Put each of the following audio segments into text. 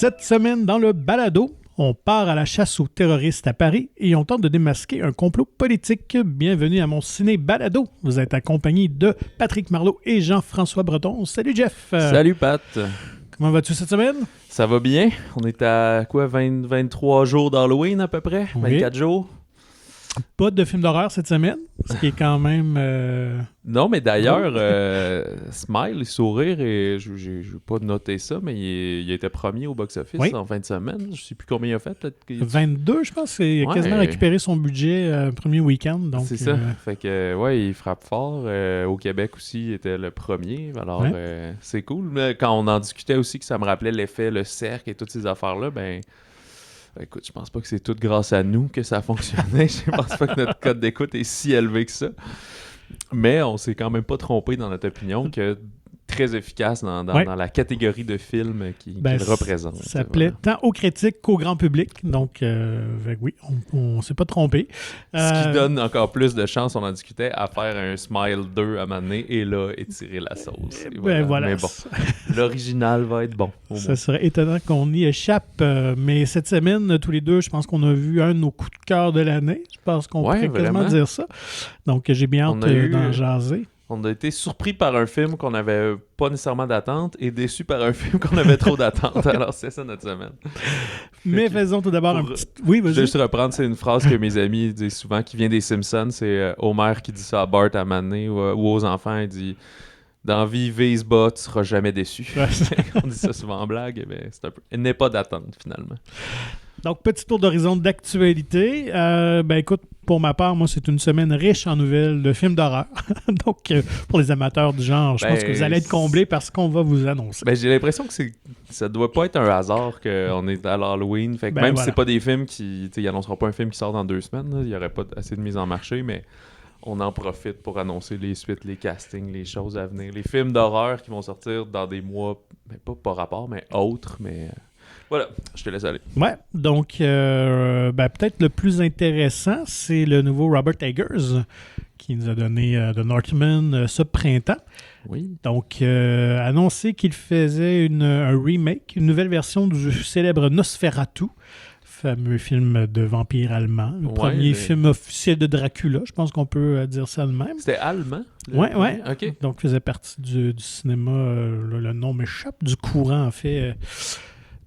Cette semaine, dans le balado, on part à la chasse aux terroristes à Paris et on tente de démasquer un complot politique. Bienvenue à mon ciné balado. Vous êtes accompagné de Patrick Marleau et Jean-François Breton. Salut Jeff. Salut Pat. Comment vas-tu cette semaine? Ça va bien. On est à quoi, 23 jours d'Halloween à peu près? Oui. 24 jours? Pas de film d'horreur cette semaine, ce qui est quand même... Non, mais d'ailleurs, Smile, Sourire, et je n'ai pas noté ça, mais il était premier au box-office en fin de semaine. Je sais plus combien il a fait. Peut-être 22, je pense. Il a quasiment récupéré son budget premier week-end. Donc, c'est ça. Fait que, il frappe fort. Au Québec aussi, il était le premier. Alors, c'est cool. Mais quand on en discutait aussi, que ça me rappelait l'effet, le cercle et toutes ces affaires-là, écoute, je pense pas que c'est tout grâce à nous que ça a fonctionné. Je pense pas que notre code d'écoute est si élevé que ça. Mais on s'est quand même pas trompé dans notre opinion que très efficace dans la catégorie de films qu'il représente. Ça plaît tant aux critiques qu'au grand public. Donc, oui, on s'est pas trompé. Ce qui donne encore plus de chance, on en discutait, à faire un Smile 2 à un moment donné et là, étirer la sauce. Voilà. Mais bon, l'original va être bon. Ça serait étonnant qu'on y échappe. Mais cette semaine, tous les deux, je pense qu'on a vu un de nos coups de cœur de l'année. Je pense qu'on pourrait quasiment dire ça. Donc, j'ai bien hâte d'en jaser. On a été surpris par un film qu'on n'avait pas nécessairement d'attente et déçus par un film qu'on avait trop d'attente. Alors, c'est ça notre semaine. Mais faisons tout d'abord un petit... Oui, vas-y. Je vais juste reprendre, c'est une phrase que mes amis disent souvent, qui vient des Simpsons. C'est Homer qui dit ça à Bart à un moment donné, ou aux enfants, il dit « Dans la vie, vise bas, tu seras jamais déçu. » On dit ça souvent en blague, mais c'est un peu... Il n'est pas d'attente, finalement. Donc, petit tour d'horizon d'actualité. Écoute, pour ma part, moi, c'est une semaine riche en nouvelles de films d'horreur. Donc, pour les amateurs du genre, je pense que vous allez être comblés par ce qu'on va vous annoncer. J'ai l'impression que ça doit pas être un hasard qu'on est à l'Halloween. Fait que même si c'est pas des films qui... Ils annonceront pas un film qui sort dans 2 semaines. Il y aurait pas assez de mise en marché, mais on en profite pour annoncer les suites, les castings, les choses à venir. Les films d'horreur qui vont sortir dans des mois, pas par rapport, mais autres, mais... Voilà, je te laisse aller. Ouais, donc peut-être le plus intéressant, c'est le nouveau Robert Eggers qui nous a donné The Northman ce printemps. Oui. Donc, annoncé qu'il faisait un remake, une nouvelle version du célèbre Nosferatu, fameux film de vampire allemand. Le premier film officiel de Dracula, je pense qu'on peut dire ça de même. C'était allemand? Oui. OK. Donc, faisait partie du cinéma, le nom m'échappe, du courant, en fait...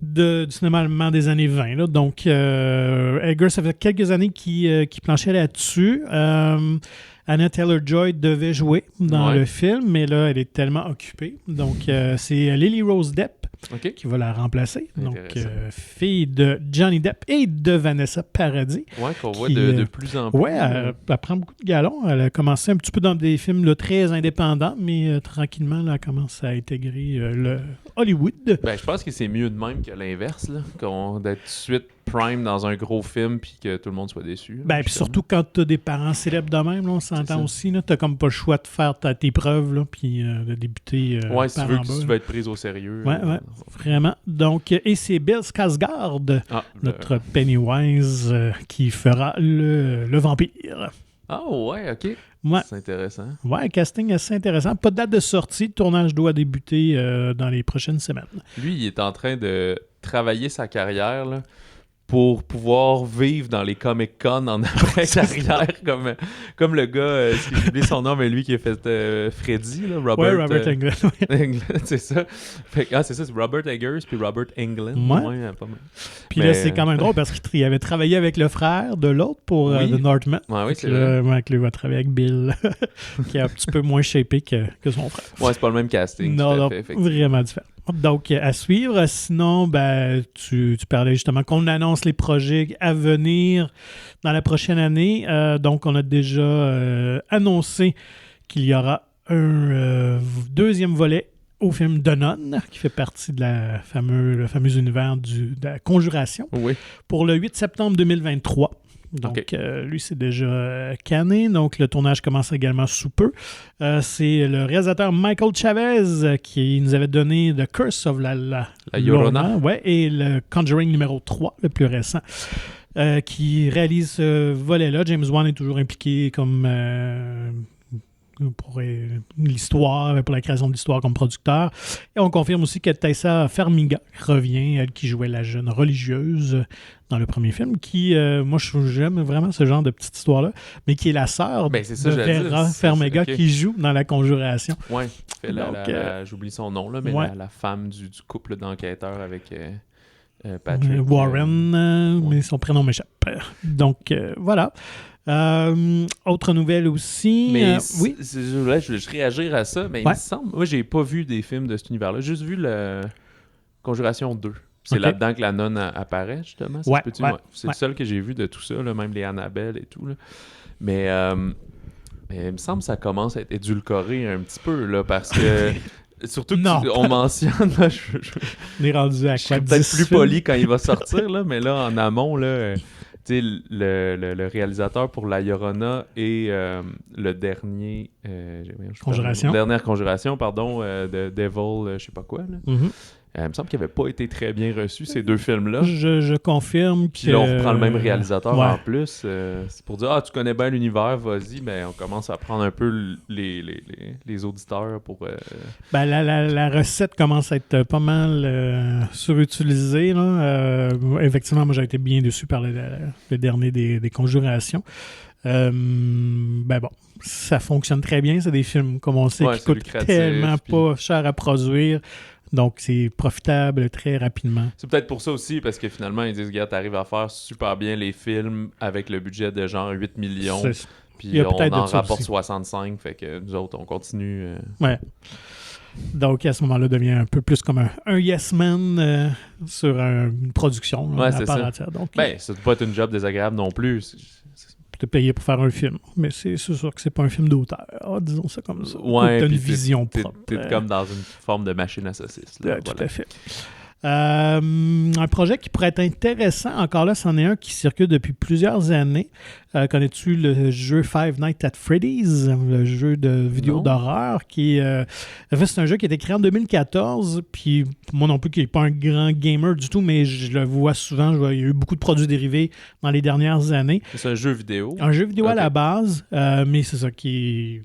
du cinéma allemand des années 20. Là. Donc, Eggers, ça fait quelques années qu'il planchait là-dessus. Anna Taylor-Joy devait jouer dans le film, mais là, elle est tellement occupée. Donc, c'est Lily Rose Depp qui va la remplacer. Donc, fille de Johnny Depp et de Vanessa Paradis. Oui, qu'on voit de plus en plus. Oui, elle prend beaucoup de galons. Elle a commencé un petit peu dans des films là, très indépendants, mais tranquillement, là, elle commence à intégrer le Hollywood. Je pense que c'est mieux de même que l'inverse, là, d'être tout de suite prime dans un gros film puis que tout le monde soit déçu. Puis surtout quand tu as des parents célèbres de même, là, on s'entend aussi. Tu n'as comme pas le choix de faire tes preuves puis de débuter si tu veux être pris au sérieux. Oui, vraiment. Donc, et c'est Bill Skarsgård, notre Pennywise, qui fera le vampire. Ah ouais, OK. Ouais. C'est intéressant. Ouais, casting assez intéressant. Pas de date de sortie. Le tournage doit débuter dans les prochaines semaines. Lui, il est en train de travailler sa carrière là, pour pouvoir vivre dans les Comic-Con en après-carrière, comme le gars, j'ai oublié son nom, mais lui qui a fait Freddy, là, Robert Englund. C'est ça. C'est ça, c'est Robert Eggers puis Robert Englund. Ouais. Pas mal. Puis là, c'est quand même drôle parce qu'il avait travaillé avec le frère de l'autre pour The Northman. Oui, c'est vrai. Lui va travailler avec Bill, qui est un petit peu moins shapé que son frère. Ouais, c'est pas le même casting. Non, vraiment différent. Donc, à suivre. Sinon, tu parlais justement qu'on annonce les projets à venir dans la prochaine année. Donc, on a déjà annoncé qu'il y aura un deuxième volet au film The Nun, qui fait partie de le fameux univers de la Conjuration, pour le 8 septembre 2023. Donc, lui, c'est déjà canné. Donc, le tournage commence également sous peu. C'est le réalisateur Michael Chavez qui nous avait donné The Curse of la Llorona. Et le Conjuring numéro 3, le plus récent, qui réalise ce volet-là. James Wan est toujours impliqué comme pour l'histoire, pour la création de l'histoire comme producteur. Et on confirme aussi que Tessa Farmiga revient, elle qui jouait la jeune religieuse dans le premier film, qui, moi, j'aime vraiment ce genre de petite histoire-là, mais qui est la sœur de Vera Farmiga qui joue dans La Conjuration. Oui, j'oublie son nom, là, mais la femme du couple d'enquêteurs avec Patrick. Warren, mais son prénom m'échappe. Donc, voilà. Autre nouvelle aussi. Mais oui. Je voulais réagir à ça, mais il me semble. Moi, j'ai pas vu des films de cet univers-là. J'ai juste vu le Conjuration 2. C'est là-dedans que la nonne apparaît, justement. C'est le seul que j'ai vu de tout ça, là, même les Annabelle et tout. Là. Mais il me semble que ça commence à être édulcoré un petit peu, là, parce que. Surtout qu'on mentionne. Là, on est rendu à quoi? Peut-être plus poli quand il va sortir, là, mais là, en amont, là. Le réalisateur pour La Llorona et le dernier dernière Conjuration, pardon, de Devil, je sais pas quoi. Là. Mm-hmm. Il me semble qu'il n'avait pas été très bien reçu, ces deux films-là. Je confirme Puis là, on reprend le même réalisateur en plus. C'est pour dire, tu connais bien l'univers, vas-y. Ben, on commence à prendre un peu les auditeurs pour... la recette commence à être pas mal surutilisée. Là. Effectivement, moi, j'ai été bien déçu par le dernier des Conjurations. Bon, ça fonctionne très bien. C'est des films, comme on sait, qui coûtent tellement pas cher à produire. Donc, c'est profitable très rapidement. C'est peut-être pour ça aussi, parce que finalement, ils disent, regarde, t'arrives à faire super bien les films avec le budget de genre 8 millions, puis on en rapporte 65, fait que nous autres, on continue. Ouais. Donc, à ce moment-là, devient un peu plus comme un yes man sur une production à part entière. Donc, ça ne doit pas être une job désagréable non plus. Te payer pour faire un film. Mais c'est sûr que c'est pas un film d'auteur. Disons ça comme ça. Ouais, t'as une vision propre. T'es comme dans une forme de machine à saucisse. Là, tout à fait. Un projet qui pourrait être intéressant, encore là, c'en est un qui circule depuis plusieurs années. Connais-tu le jeu Five Nights at Freddy's, le jeu de vidéo d'horreur qui c'est un jeu qui a été créé en 2014, puis moi non plus qui n'est pas un grand gamer du tout, mais je le vois souvent, il y a eu beaucoup de produits dérivés dans les dernières années. C'est un jeu vidéo? Un jeu vidéo à la base, mais c'est ça qui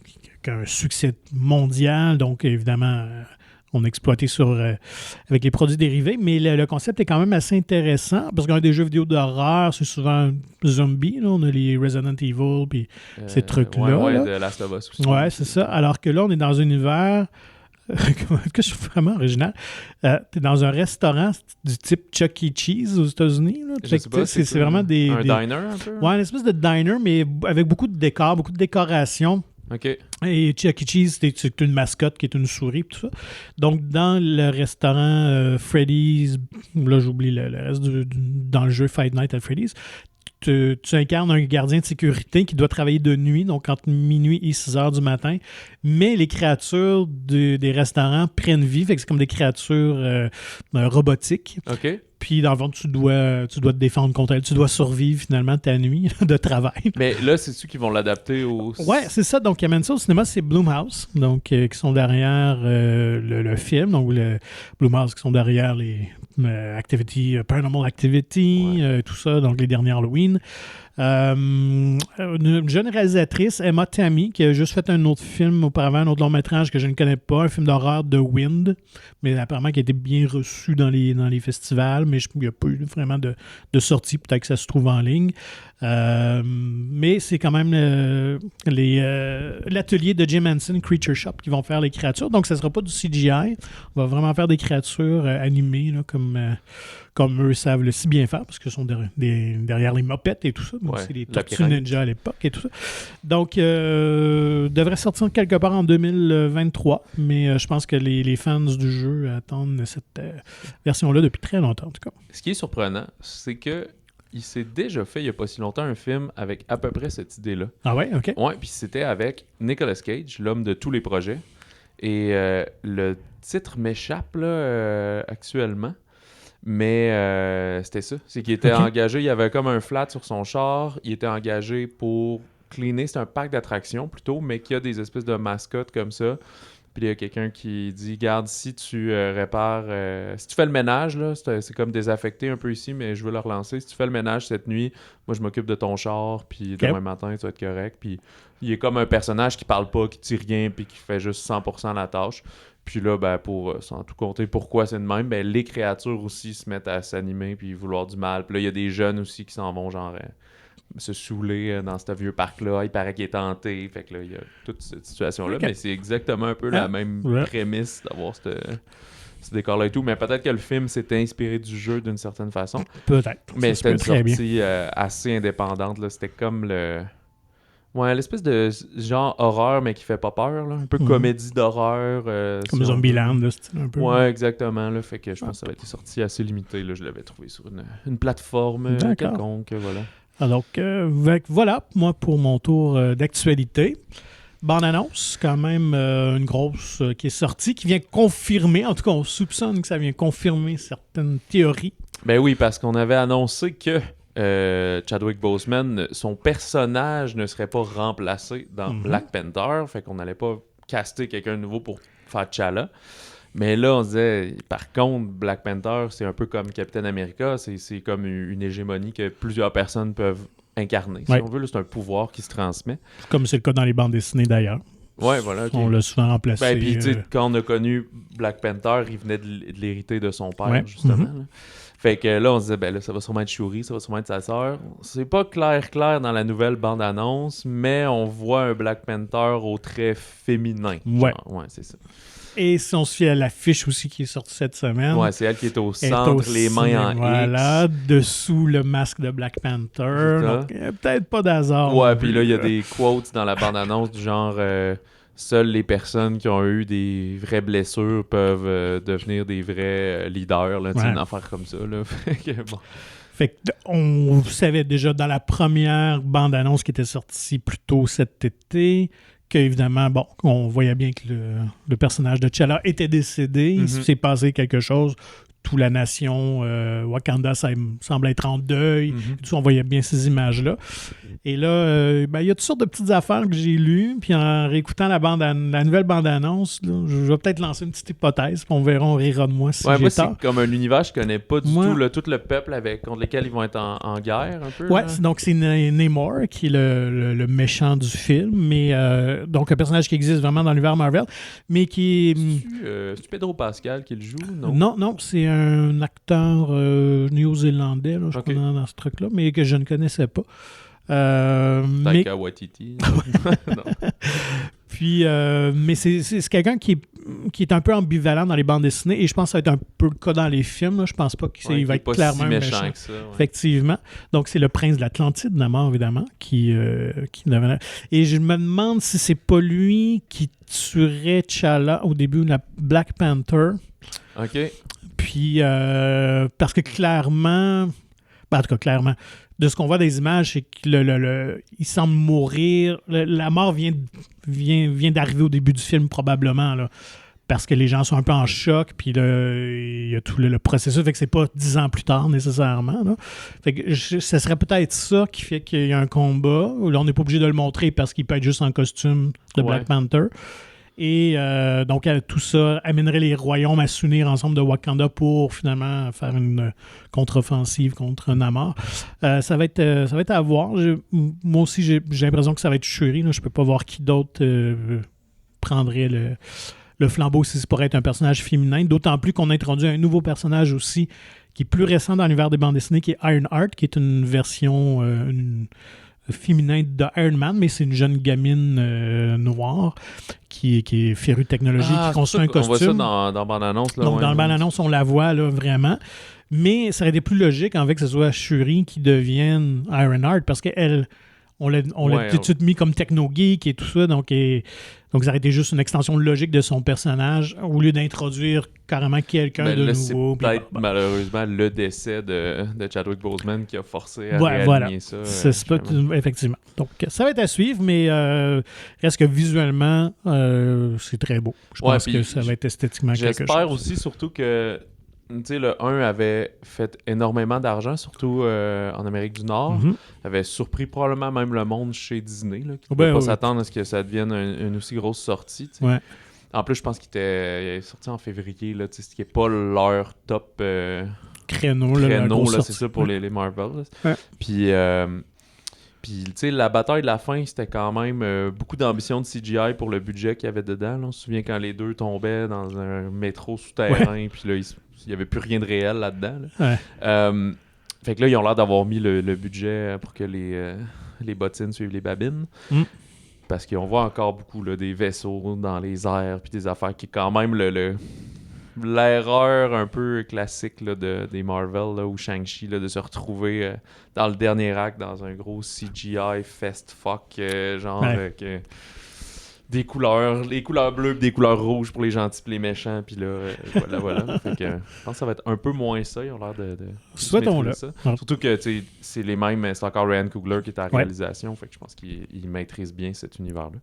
a un succès mondial, donc évidemment... on a exploité avec les produits dérivés, mais le concept est quand même assez intéressant, parce qu'un des jeux vidéo d'horreur, c'est souvent zombie, là, on a les Resident Evil, puis ces trucs-là. Ouais, là. de Last of Us aussi. Ouais, c'est ça. Alors que là, on est dans un univers que je suis vraiment original. T'es dans un restaurant du type Chuck E. Cheese aux États-Unis. Là. Je sais pas, c'est vraiment un diner un peu? Ouais, une espèce de diner, mais avec beaucoup de décors, beaucoup de décorations. OK. Et Chuck E. Cheese, c'est une mascotte qui est une souris, tout ça. Donc, dans le restaurant Freddy's, là, j'oublie le reste dans le jeu Five Nights at Freddy's, tu incarnes un gardien de sécurité qui doit travailler de nuit, donc entre minuit et 6 heures du matin. Mais les créatures des restaurants prennent vie, fait que c'est comme des créatures robotiques. OK. Puis, dans le fond, tu dois te défendre contre elle. Tu dois survivre, finalement, ta nuit de travail. Mais là, c'est ceux qui vont l'adapter au... Ouais, c'est ça. Donc, ils amènent ça au cinéma. C'est Blumhouse, donc, qui sont derrière le film. Donc, Blumhouse qui sont derrière les Paranormal Activity, tout ça. Donc, les derniers Halloween. Une jeune réalisatrice, Emma Tammy, qui a juste fait un autre film auparavant, un autre long-métrage que je ne connais pas, un film d'horreur de Wind, mais apparemment qui a été bien reçu dans les festivals, mais il n'y a pas eu vraiment de sortie, peut-être que ça se trouve en ligne. Mais c'est quand même l'atelier de Jim Henson Creature Shop qui vont faire les créatures, donc ça ne sera pas du CGI, on va vraiment faire des créatures animées là, comme eux savent le si bien faire, parce qu'ils sont derrière les mopettes et tout ça. Donc, c'est les Tortues Ninja à l'époque et tout ça. Donc, devrait sortir quelque part en 2023, mais je pense que les fans du jeu attendent cette version-là depuis très longtemps, en tout cas. Ce qui est surprenant, c'est que il s'est déjà fait, il n'y a pas si longtemps, un film avec à peu près cette idée-là. Ah ouais? OK. Ouais, puis c'était avec Nicolas Cage, l'homme de tous les projets. Et le titre m'échappe, là, actuellement. Mais c'était ça. C'est qu'il était engagé, il y avait comme un flat sur son char, il était engagé pour cleaner, c'est un parc d'attractions plutôt, mais qui a des espèces de mascottes comme ça Puis il y a quelqu'un qui dit, garde, si tu répares, si tu fais le ménage, là, c'est comme désaffecté un peu ici, mais je veux le relancer. Si tu fais le ménage cette nuit, moi je m'occupe de ton char, puis demain matin, tu vas être correct. Puis il est comme un personnage qui parle pas, qui dit rien, puis qui fait juste 100% la tâche. Puis là, ben, pour sans tout compter pourquoi c'est de même, ben, les créatures aussi se mettent à s'animer puis vouloir du mal. Puis là, il y a des jeunes aussi qui s'en vont, genre, se saouler dans ce vieux parc-là. Il paraît qu'il est tenté. Fait que là, il y a toute cette situation-là. Mais c'est exactement un peu la même prémisse d'avoir ce décor-là et tout. Mais peut-être que le film s'était inspiré du jeu d'une certaine façon. Peut-être. Mais c'était une sortie assez indépendante. Là. C'était comme l'espèce de genre horreur, mais qui fait pas peur. Là. Un peu comédie d'horreur. Comme Zombieland, là, c'est un peu. Ouais, exactement. Là. Fait que je pense que ça avait été sorti assez limité. Là. Je l'avais trouvé sur une plateforme quelconque. Voilà. Alors, voilà, moi, pour mon tour d'actualité. Bande-annonce, quand même une grosse qui est sortie, qui vient confirmer, en tout cas, on soupçonne que ça vient confirmer certaines théories. Ben oui, parce qu'on avait annoncé que Chadwick Boseman, son personnage ne serait pas remplacé dans Black Panther, fait qu'on n'allait pas caster quelqu'un de nouveau pour faire T'Challa. Mais là, on se disait, par contre, Black Panther, c'est un peu comme Captain America, c'est comme une hégémonie que plusieurs personnes peuvent incarner. Si on veut, là, c'est un pouvoir qui se transmet. Comme c'est le cas dans les bandes dessinées d'ailleurs. Ouais, voilà. Okay. On l'a souvent remplacé. Ben, puis, tu sais, quand on a connu Black Panther, il venait de l'hériter de son père, justement. Là. Fait que là, on se disait, ben là, ça va sûrement être Shuri, ça va sûrement être sa sœur. C'est pas clair dans la nouvelle bande-annonce, mais on voit un Black Panther au trait féminin. Ouais. Ouais, c'est ça. Et si on se fie à l'affiche aussi qui est sortie cette semaine. Ouais, c'est elle qui est au centre, les mains en voilà, X. Dessous le masque de Black Panther. Donc, peut-être pas d'hasard. Ouais, puis là, il y a des quotes dans la bande-annonce du genre seules les personnes qui ont eu des vraies blessures peuvent devenir des vrais leaders. Là, une affaire comme ça. Là. Fait que on savait déjà dans la première bande-annonce qui était sortie plus tôt cet été qu'évidemment, bon, on voyait bien que le personnage de T'Challa était décédé. Il s'est passé quelque chose. Toute la nation Wakanda semble être en deuil. On voyait bien ces images-là. Et là, il y a toutes sortes de petites affaires que j'ai lues. Puis en réécoutant la nouvelle bande-annonce, là, je vais peut-être lancer une petite hypothèse. Puis on verra, on rira de moi si j'ai moi, tort. C'est comme un univers que je connais pas du tout. Là, tout le peuple contre lequel ils vont être en guerre un peu. Ouais, donc c'est Namor qui est le méchant du film. Mais donc un personnage qui existe vraiment dans l'univers Marvel. Mais qui est... c'est Pedro Pascal qui le joue? Non, c'est un acteur néo-zélandais, là, je crois, dans ce truc-là, mais que je ne connaissais pas. Taika Waititi. Puis, mais c'est quelqu'un qui est un peu ambivalent dans les bandes dessinées, et je pense que ça va être un peu le cas dans les films. Là. Je pense pas qu'il va être clairement si méchant que ça. Effectivement. Donc, c'est le prince de l'Atlantide, Namor, évidemment, qui devenait... Et je me demande si c'est pas lui qui tuerait T'Challa au début de la Black Panther. OK. Puis, parce que clairement, en tout cas, clairement, de ce qu'on voit des images, c'est qu'il semble mourir. La mort vient d'arriver au début du film, probablement, là, parce que les gens sont un peu en choc, puis il y a tout le processus, fait que c'est pas 10 ans plus tard, nécessairement. Là. Fait que ce serait peut-être ça qui fait qu'il y a un combat. Là, on n'est pas obligé de le montrer parce qu'il peut être juste en costume de Black Panther. Et donc, tout ça amènerait les royaumes à s'unir ensemble de Wakanda pour finalement faire une contre-offensive contre Namor. Ça va être à voir. Moi aussi, j'ai l'impression que ça va être Shuri. Là. Je peux pas voir qui d'autre prendrait le flambeau si c'est pour être un personnage féminin. D'autant plus qu'on a introduit un nouveau personnage aussi qui est plus récent dans l'univers des bandes dessinées, qui est Ironheart, qui est une version... féminin de Iron Man, mais c'est une jeune gamine noire qui est férue de technologie, qui construit un costume. On voit ça dans bande-annonce. Donc, dans la bande-annonce, on la voit là, vraiment. Mais ça aurait été plus logique, en fait, que ce soit Shuri qui devienne Ironheart, parce qu'elle, on l'a tout de suite mis comme techno-geek et tout ça, donc ça aurait été juste une extension logique de son personnage, au lieu d'introduire carrément quelqu'un de nouveau. C'est peut-être malheureusement le décès de Chadwick Boseman qui a forcé à réaligner ça. Effectivement. Donc, ça va être à suivre, mais reste que visuellement, c'est très beau. Je pense que ça va être esthétiquement quelque chose. J'espère aussi, surtout que le 1 avait fait énormément d'argent, surtout en Amérique du Nord. Avait surpris probablement même le monde chez Disney, là, qui ne pouvait pas s'attendre à ce que ça devienne une aussi grosse sortie. En plus, je pense qu'il est sorti en février, là, ce qui n'est pas leur top créneau là, c'est ça pour les Marvel. Ouais. Puis, tu sais, la bataille de la fin, c'était quand même beaucoup d'ambition de CGI pour le budget qu'il y avait dedans. Là. On se souvient quand les deux tombaient dans un métro souterrain, puis là, il n'y avait plus rien de réel là-dedans. Là. Ouais. Fait que là, ils ont l'air d'avoir mis le budget pour que les bottines suivent les babines. Parce qu'on voit encore beaucoup là, des vaisseaux dans les airs, puis des affaires qui est quand même l'erreur un peu classique là, des Marvel là, ou Shang-Chi là, de se retrouver dans le dernier acte dans un gros CGI fest fuck des couleurs, les couleurs bleues et des couleurs rouges pour les gentils et les méchants, puis là, voilà. Fait que, je pense que ça va être un peu moins ça, ils ont l'air de souhaitons-le. Ça. Surtout que c'est les mêmes, c'est encore Ryan Coogler qui est à la réalisation, fait que je pense qu'il maîtrise bien cet univers-là.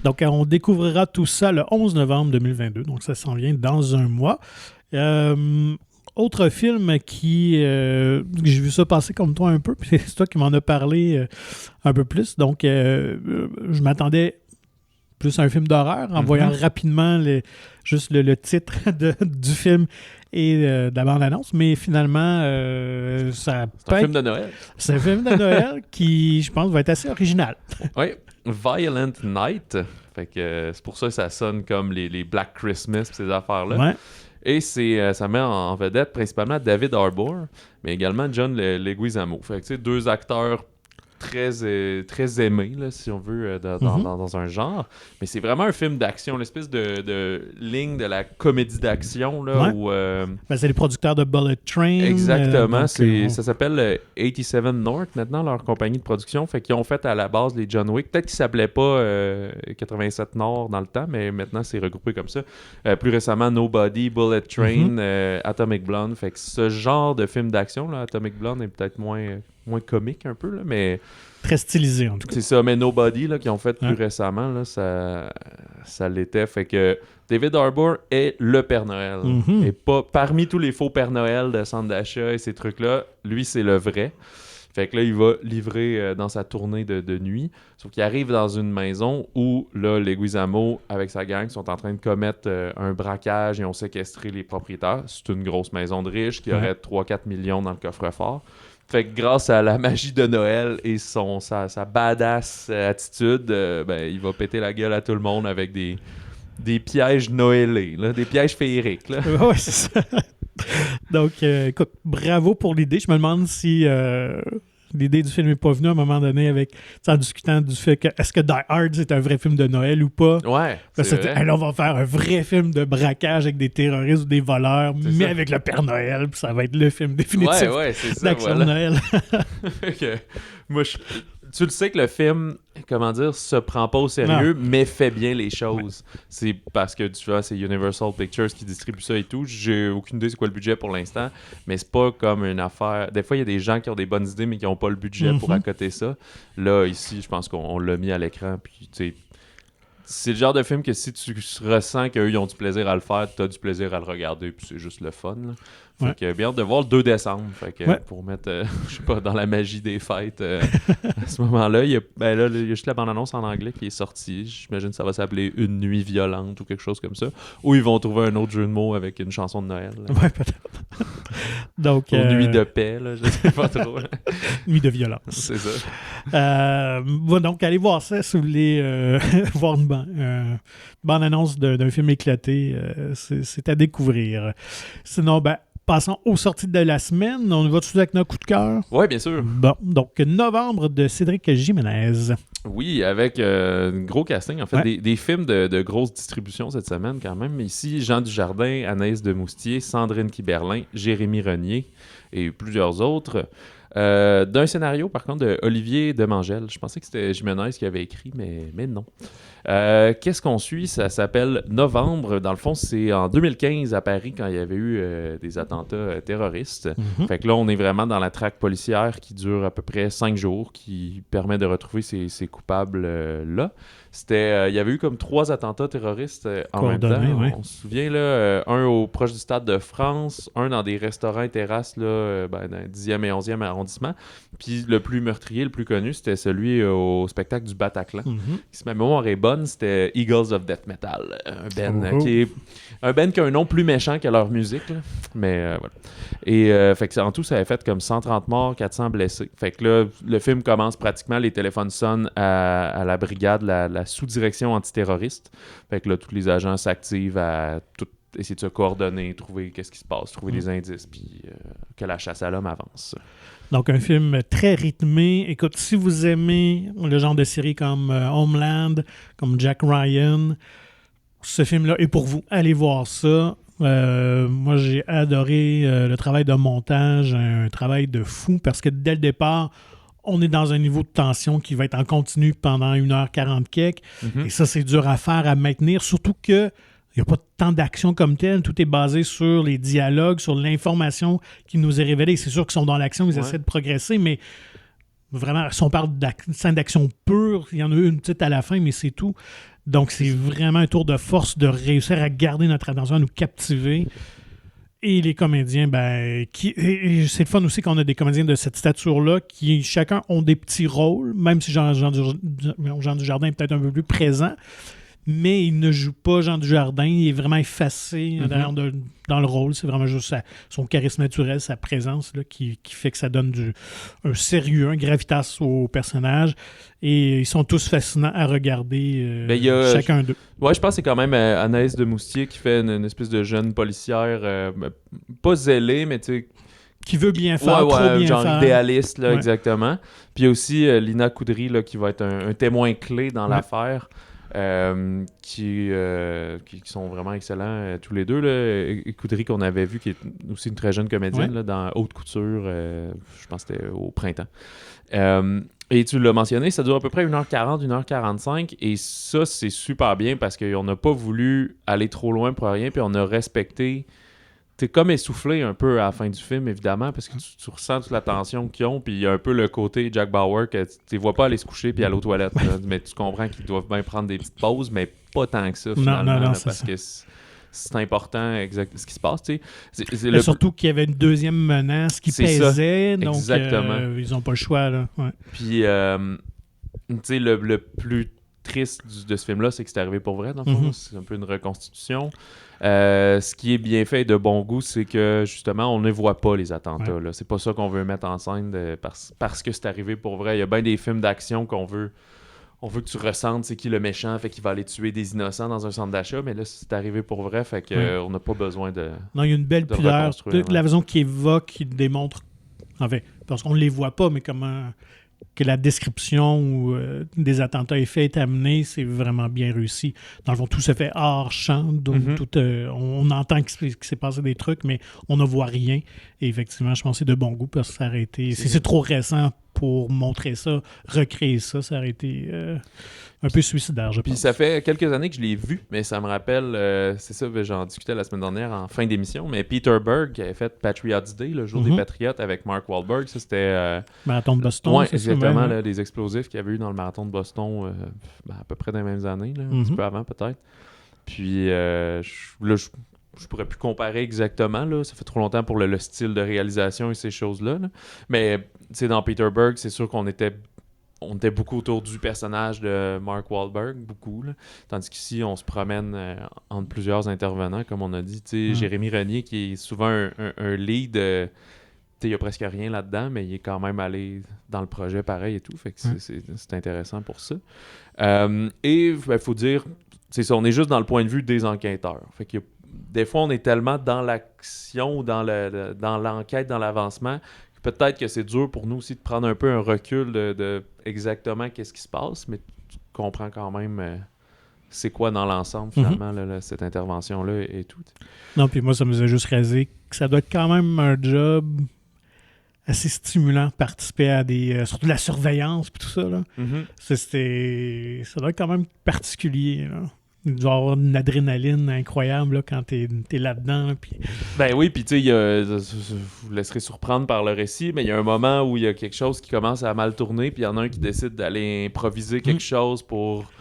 Donc, on découvrira tout ça le 11 novembre 2022, donc ça s'en vient dans un mois. Autre film j'ai vu ça passer comme toi un peu, puis c'est toi qui m'en as parlé un peu plus, donc je m'attendais plus un film d'horreur, en voyant rapidement juste le titre du film et de la bande-annonce, mais finalement, c'est un film de Noël. C'est un film de Noël qui, je pense, va être assez original. Oui, Violent Night. Fait que c'est pour ça que ça sonne comme les Black Christmas et ces affaires-là. Ouais. Et ça met en vedette principalement David Harbour, mais également John Leguizamo. Fait que tu sais, deux acteurs très aimé, là, si on veut, dans un genre. Mais c'est vraiment un film d'action, l'espèce de ligne de la comédie d'action. Là, où, c'est les producteurs de Bullet Train. Exactement. Ça s'appelle 87 North, maintenant, leur compagnie de production. Fait qu'ils ont fait à la base les John Wick. Peut-être qu'ils ne s'appelaient pas 87 Nord dans le temps, mais maintenant, c'est regroupé comme ça. Plus récemment, Nobody, Bullet Train, Atomic Blonde. Fait que ce genre de film d'action, là, Atomic Blonde est peut-être moins comique un peu, là, mais... Très stylisé, en tout cas. C'est ça, mais Nobody, là, qu'ils ont fait plus récemment, là, ça l'était. Fait que David Harbour est le Père Noël. Et pas parmi tous les faux Père Noël de centre d'achat et ces trucs-là, lui, c'est le vrai. Fait que là, il va livrer dans sa tournée de nuit. Sauf qu'il arrive dans une maison où, là, Leguizamo, avec sa gang, sont en train de commettre un braquage et ont séquestré les propriétaires. C'est une grosse maison de riches qui aurait 3-4 millions dans le coffre-fort. Fait que grâce à la magie de Noël et sa badass attitude, il va péter la gueule à tout le monde avec des pièges noëlés, là, des pièges féeriques. Oui, c'est ça. Donc, écoute, bravo pour l'idée. Je me demande si l'idée du film n'est pas venue à un moment donné en discutant du fait que est-ce que Die Hard c'est un vrai film de Noël ou pas? Ouais. Là, on va faire un vrai film de braquage avec des terroristes ou des voleurs, mais avec le Père Noël, puis ça va être le film définitif d'action de Noël. Moi, tu le sais que le film, se prend pas au sérieux, mais fait bien les choses. Ouais. C'est parce que, tu vois, c'est Universal Pictures qui distribue ça et tout. J'ai aucune idée c'est quoi le budget pour l'instant, mais c'est pas comme une affaire... Des fois, il y a des gens qui ont des bonnes idées, mais qui ont pas le budget pour accoter ça. Là, ici, je pense qu'on l'a mis à l'écran, puis, tu sais... C'est le genre de film que si tu ressens qu'eux, ils ont du plaisir à le faire, tu as du plaisir à le regarder, puis c'est juste le fun, là. Fait que bien hâte de voir le 2 décembre. Fait que pour mettre, je sais pas, dans la magie des fêtes, à ce moment-là, il y a juste la bande-annonce en anglais qui est sortie. J'imagine que ça va s'appeler Une nuit violente ou quelque chose comme ça. Ou ils vont trouver un autre jeu de mots avec une chanson de Noël. Ouais, peut-être. Donc, nuit de paix, là, je sais pas trop. Nuit de violence. C'est ça. Donc, allez voir ça si vous voulez voir une bande-annonce d'un film éclaté. C'est à découvrir. Sinon, passons aux sorties de la semaine. On va tout avec notre coup de cœur. Oui, bien sûr. Bon, donc novembre de Cédric Jiménez. Oui, avec un gros casting. En fait, des films de grosse distribution cette semaine quand même. Ici, Jean Dujardin, Anaïs Demoustier, Sandrine Kiberlin, Jérémy Renier et plusieurs autres. D'un scénario, par contre, de Olivier Demangel. Je pensais que c'était Jiménez qui avait écrit, mais non. Qu'est-ce qu'on suit? Ça s'appelle Novembre. Dans le fond, c'est en 2015 à Paris quand il y avait eu des attentats terroristes. Fait que là, on est vraiment dans la traque policière qui dure à peu près 5 jours, qui permet de retrouver ces coupables-là. Il y avait eu comme 3 attentats terroristes en même temps. On se souvient, là, un proche du Stade de France, un dans des restaurants et terrasses là, dans le 10e et 11e arrondissement. Puis le plus meurtrier, le plus connu, c'était celui au spectacle du Bataclan. Si ma mémoire est bonne, c'était Eagles of Death Metal. Un band qui a un nom plus méchant que leur musique. Là. Mais voilà. Et fait que en tout, ça avait fait comme 130 morts, 400 blessés. Fait que là, le film commence pratiquement, les téléphones sonnent à la brigade, la sous-direction antiterroriste. Fait que là, tous les agents s'activent à essayer de se coordonner, trouver qu'est-ce qui se passe, trouver des indices, puis que la chasse à l'homme avance. Donc, un film très rythmé. Écoute, si vous aimez le genre de série comme Homeland, comme Jack Ryan, ce film-là est pour vous. Allez voir ça. Moi, j'ai adoré le travail de montage, un travail de fou, parce que dès le départ, on est dans un niveau de tension qui va être en continu pendant 1h40 quelques. Et ça, c'est dur à faire, à maintenir, surtout que il n'y a pas tant d'action comme telle. Tout est basé sur les dialogues, sur l'information qui nous est révélée. C'est sûr qu'ils sont dans l'action, ils essaient de progresser, mais vraiment, si on parle de scène d'action pure, il y en a une petite à la fin, mais c'est tout. Donc, c'est vraiment un tour de force de réussir à garder notre attention, à nous captiver. Et les comédiens, et c'est le fun aussi qu'on a des comédiens de cette stature-là qui, chacun, ont des petits rôles, même si Jean Dujardin est peut-être un peu plus présent. Mais il ne joue pas Jean Dujardin, il est vraiment effacé dans le rôle. C'est vraiment juste son charisme naturel, sa présence là, qui fait que ça donne un sérieux, un gravitas au personnage. Et ils sont tous fascinants à regarder, chacun d'eux. Ouais, je pense que c'est quand même Anaïs de Moustier qui fait une espèce de jeune policière, pas zélée, mais tu sais... Qui veut bien faire, trop bien genre faire. Idéaliste, là, exactement. Puis il y a aussi Lina Coudry, là, qui va être un témoin clé dans l'affaire. Qui sont vraiment excellents tous les deux. Coudry qu'on avait vu, qui est aussi une très jeune comédienne là, dans Haute Couture, je pense que c'était au printemps. Et tu l'as mentionné, ça dure à peu près 1h40, 1h45, et ça, c'est super bien parce qu'on n'a pas voulu aller trop loin pour rien, puis on a respecté... T'es comme essoufflé un peu à la fin du film, évidemment, parce que tu ressens toute la tension qu'ils ont, puis il y a un peu le côté Jack Bauer que tu les vois pas aller se coucher puis aller aux toilettes. Là, mais tu comprends qu'ils doivent bien prendre des petites pauses, mais pas tant que ça, finalement, non, là, c'est parce ça. que c'est important ce qui se passe. Tu sais. Surtout qu'il y avait une deuxième menace qui pesait, donc ils n'ont pas le choix. Là. Ouais. Puis, tu sais, le plus triste de ce film-là, c'est que c'est arrivé pour vrai, dans le fond. C'est un peu une reconstitution. Ce qui est bien fait et de bon goût, c'est que justement, on ne voit pas les attentats. Là. C'est pas ça qu'on veut mettre en scène parce que c'est arrivé pour vrai. Il y a bien des films d'action qu'on veut. On veut que tu ressentes c'est qui le méchant, fait qu'il va aller tuer des innocents dans un centre d'achat, mais là, c'est arrivé pour vrai, fait qu'on n'a pas besoin de. Non, il y a une belle pudeur. La façon qu'il évoque, qu'il démontre. En fait, parce qu'on ne les voit pas, mais comment. Que la description des attentats est faite, est amenée, c'est vraiment bien réussi. Dans le fond, tout se fait hors champ, donc on entend qu'il s'est passé des trucs, mais on ne voit rien. Et effectivement, je pense que c'est de bon goût parce que ça aurait été... C'est trop récent pour montrer ça, recréer ça, ça aurait été un peu suicidaire, je pense. Puis ça fait quelques années que je l'ai vu, mais ça me rappelle, c'est ça, j'en discutais la semaine dernière en fin d'émission, mais Peter Berg qui avait fait Patriots Day, le jour des Patriotes avec Mark Wahlberg, ça c'était... Marathon de Boston, ouais, exactement, là, les explosifs qu'il y avait eu dans le marathon de Boston à peu près dans les mêmes années, là, un petit peu avant peut-être. Puis je pourrais plus comparer exactement, là. Ça fait trop longtemps pour le style de réalisation et ces choses-là. Là. Mais dans Peter Berg, c'est sûr qu'on était beaucoup autour du personnage de Mark Wahlberg, beaucoup. Là. Tandis qu'ici, on se promène entre plusieurs intervenants, comme on a dit. Jérémy Renier, qui est souvent un lead, il n'y a presque rien là-dedans, mais il est quand même allé dans le projet pareil et tout. Fait que c'est intéressant pour ça. Et il faut dire, c'est ça, on est juste dans le point de vue des enquêteurs. Fait qu'il y a des fois, on est tellement dans l'action ou dans l'enquête, dans l'avancement, que peut-être que c'est dur pour nous aussi de prendre un peu un recul de exactement qu'est-ce qui se passe, mais tu comprends quand même c'est quoi dans l'ensemble, finalement, cette intervention-là et tout. Non, puis moi, ça me faisait juste réaliser que ça doit être quand même un job assez stimulant, participer à surtout de la surveillance et tout ça. Là. Ça doit être quand même particulier, là. Il doit y avoir une adrénaline incroyable là, quand t'es là-dedans. Là, pis... Ben oui, puis tu sais, vous laisserez surprendre par le récit, mais il y a un moment où il y a quelque chose qui commence à mal tourner, puis il y en a un qui décide d'aller improviser quelque chose pour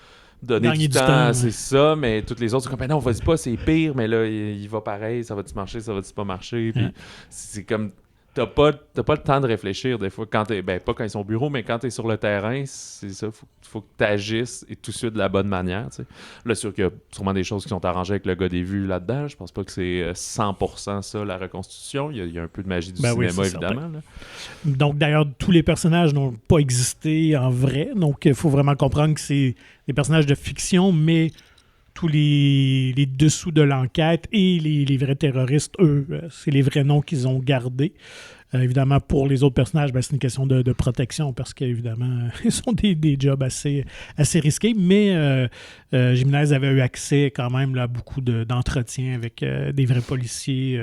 donner du temps. C'est ça, mais toutes les autres sont comme, non, vas-y pas, c'est pire, mais là, il va pareil, ça va-tu marcher, ça va-tu pas marcher, puis c'est comme... t'as pas le temps de réfléchir des fois quand pas quand ils sont au bureau, mais quand t'es sur le terrain, c'est ça, faut que t'agisses et tout de suite de la bonne manière, tu sais. Là, sûr qu'il y a sûrement des choses qui sont arrangées avec le gars des vues là-dedans. Je pense pas que c'est 100% ça, la reconstitution. Il y a un peu de magie du cinéma, évidemment. Là. Donc, d'ailleurs, tous les personnages n'ont pas existé en vrai. Donc, il faut vraiment comprendre que c'est des personnages de fiction, mais tous les dessous de l'enquête et les vrais terroristes, eux, c'est les vrais noms qu'ils ont gardés. Évidemment, pour les autres personnages, c'est une question de protection parce qu'évidemment, ils sont des jobs assez risqués, mais Jiménez avait eu accès quand même là, à beaucoup d'entretiens avec des vrais policiers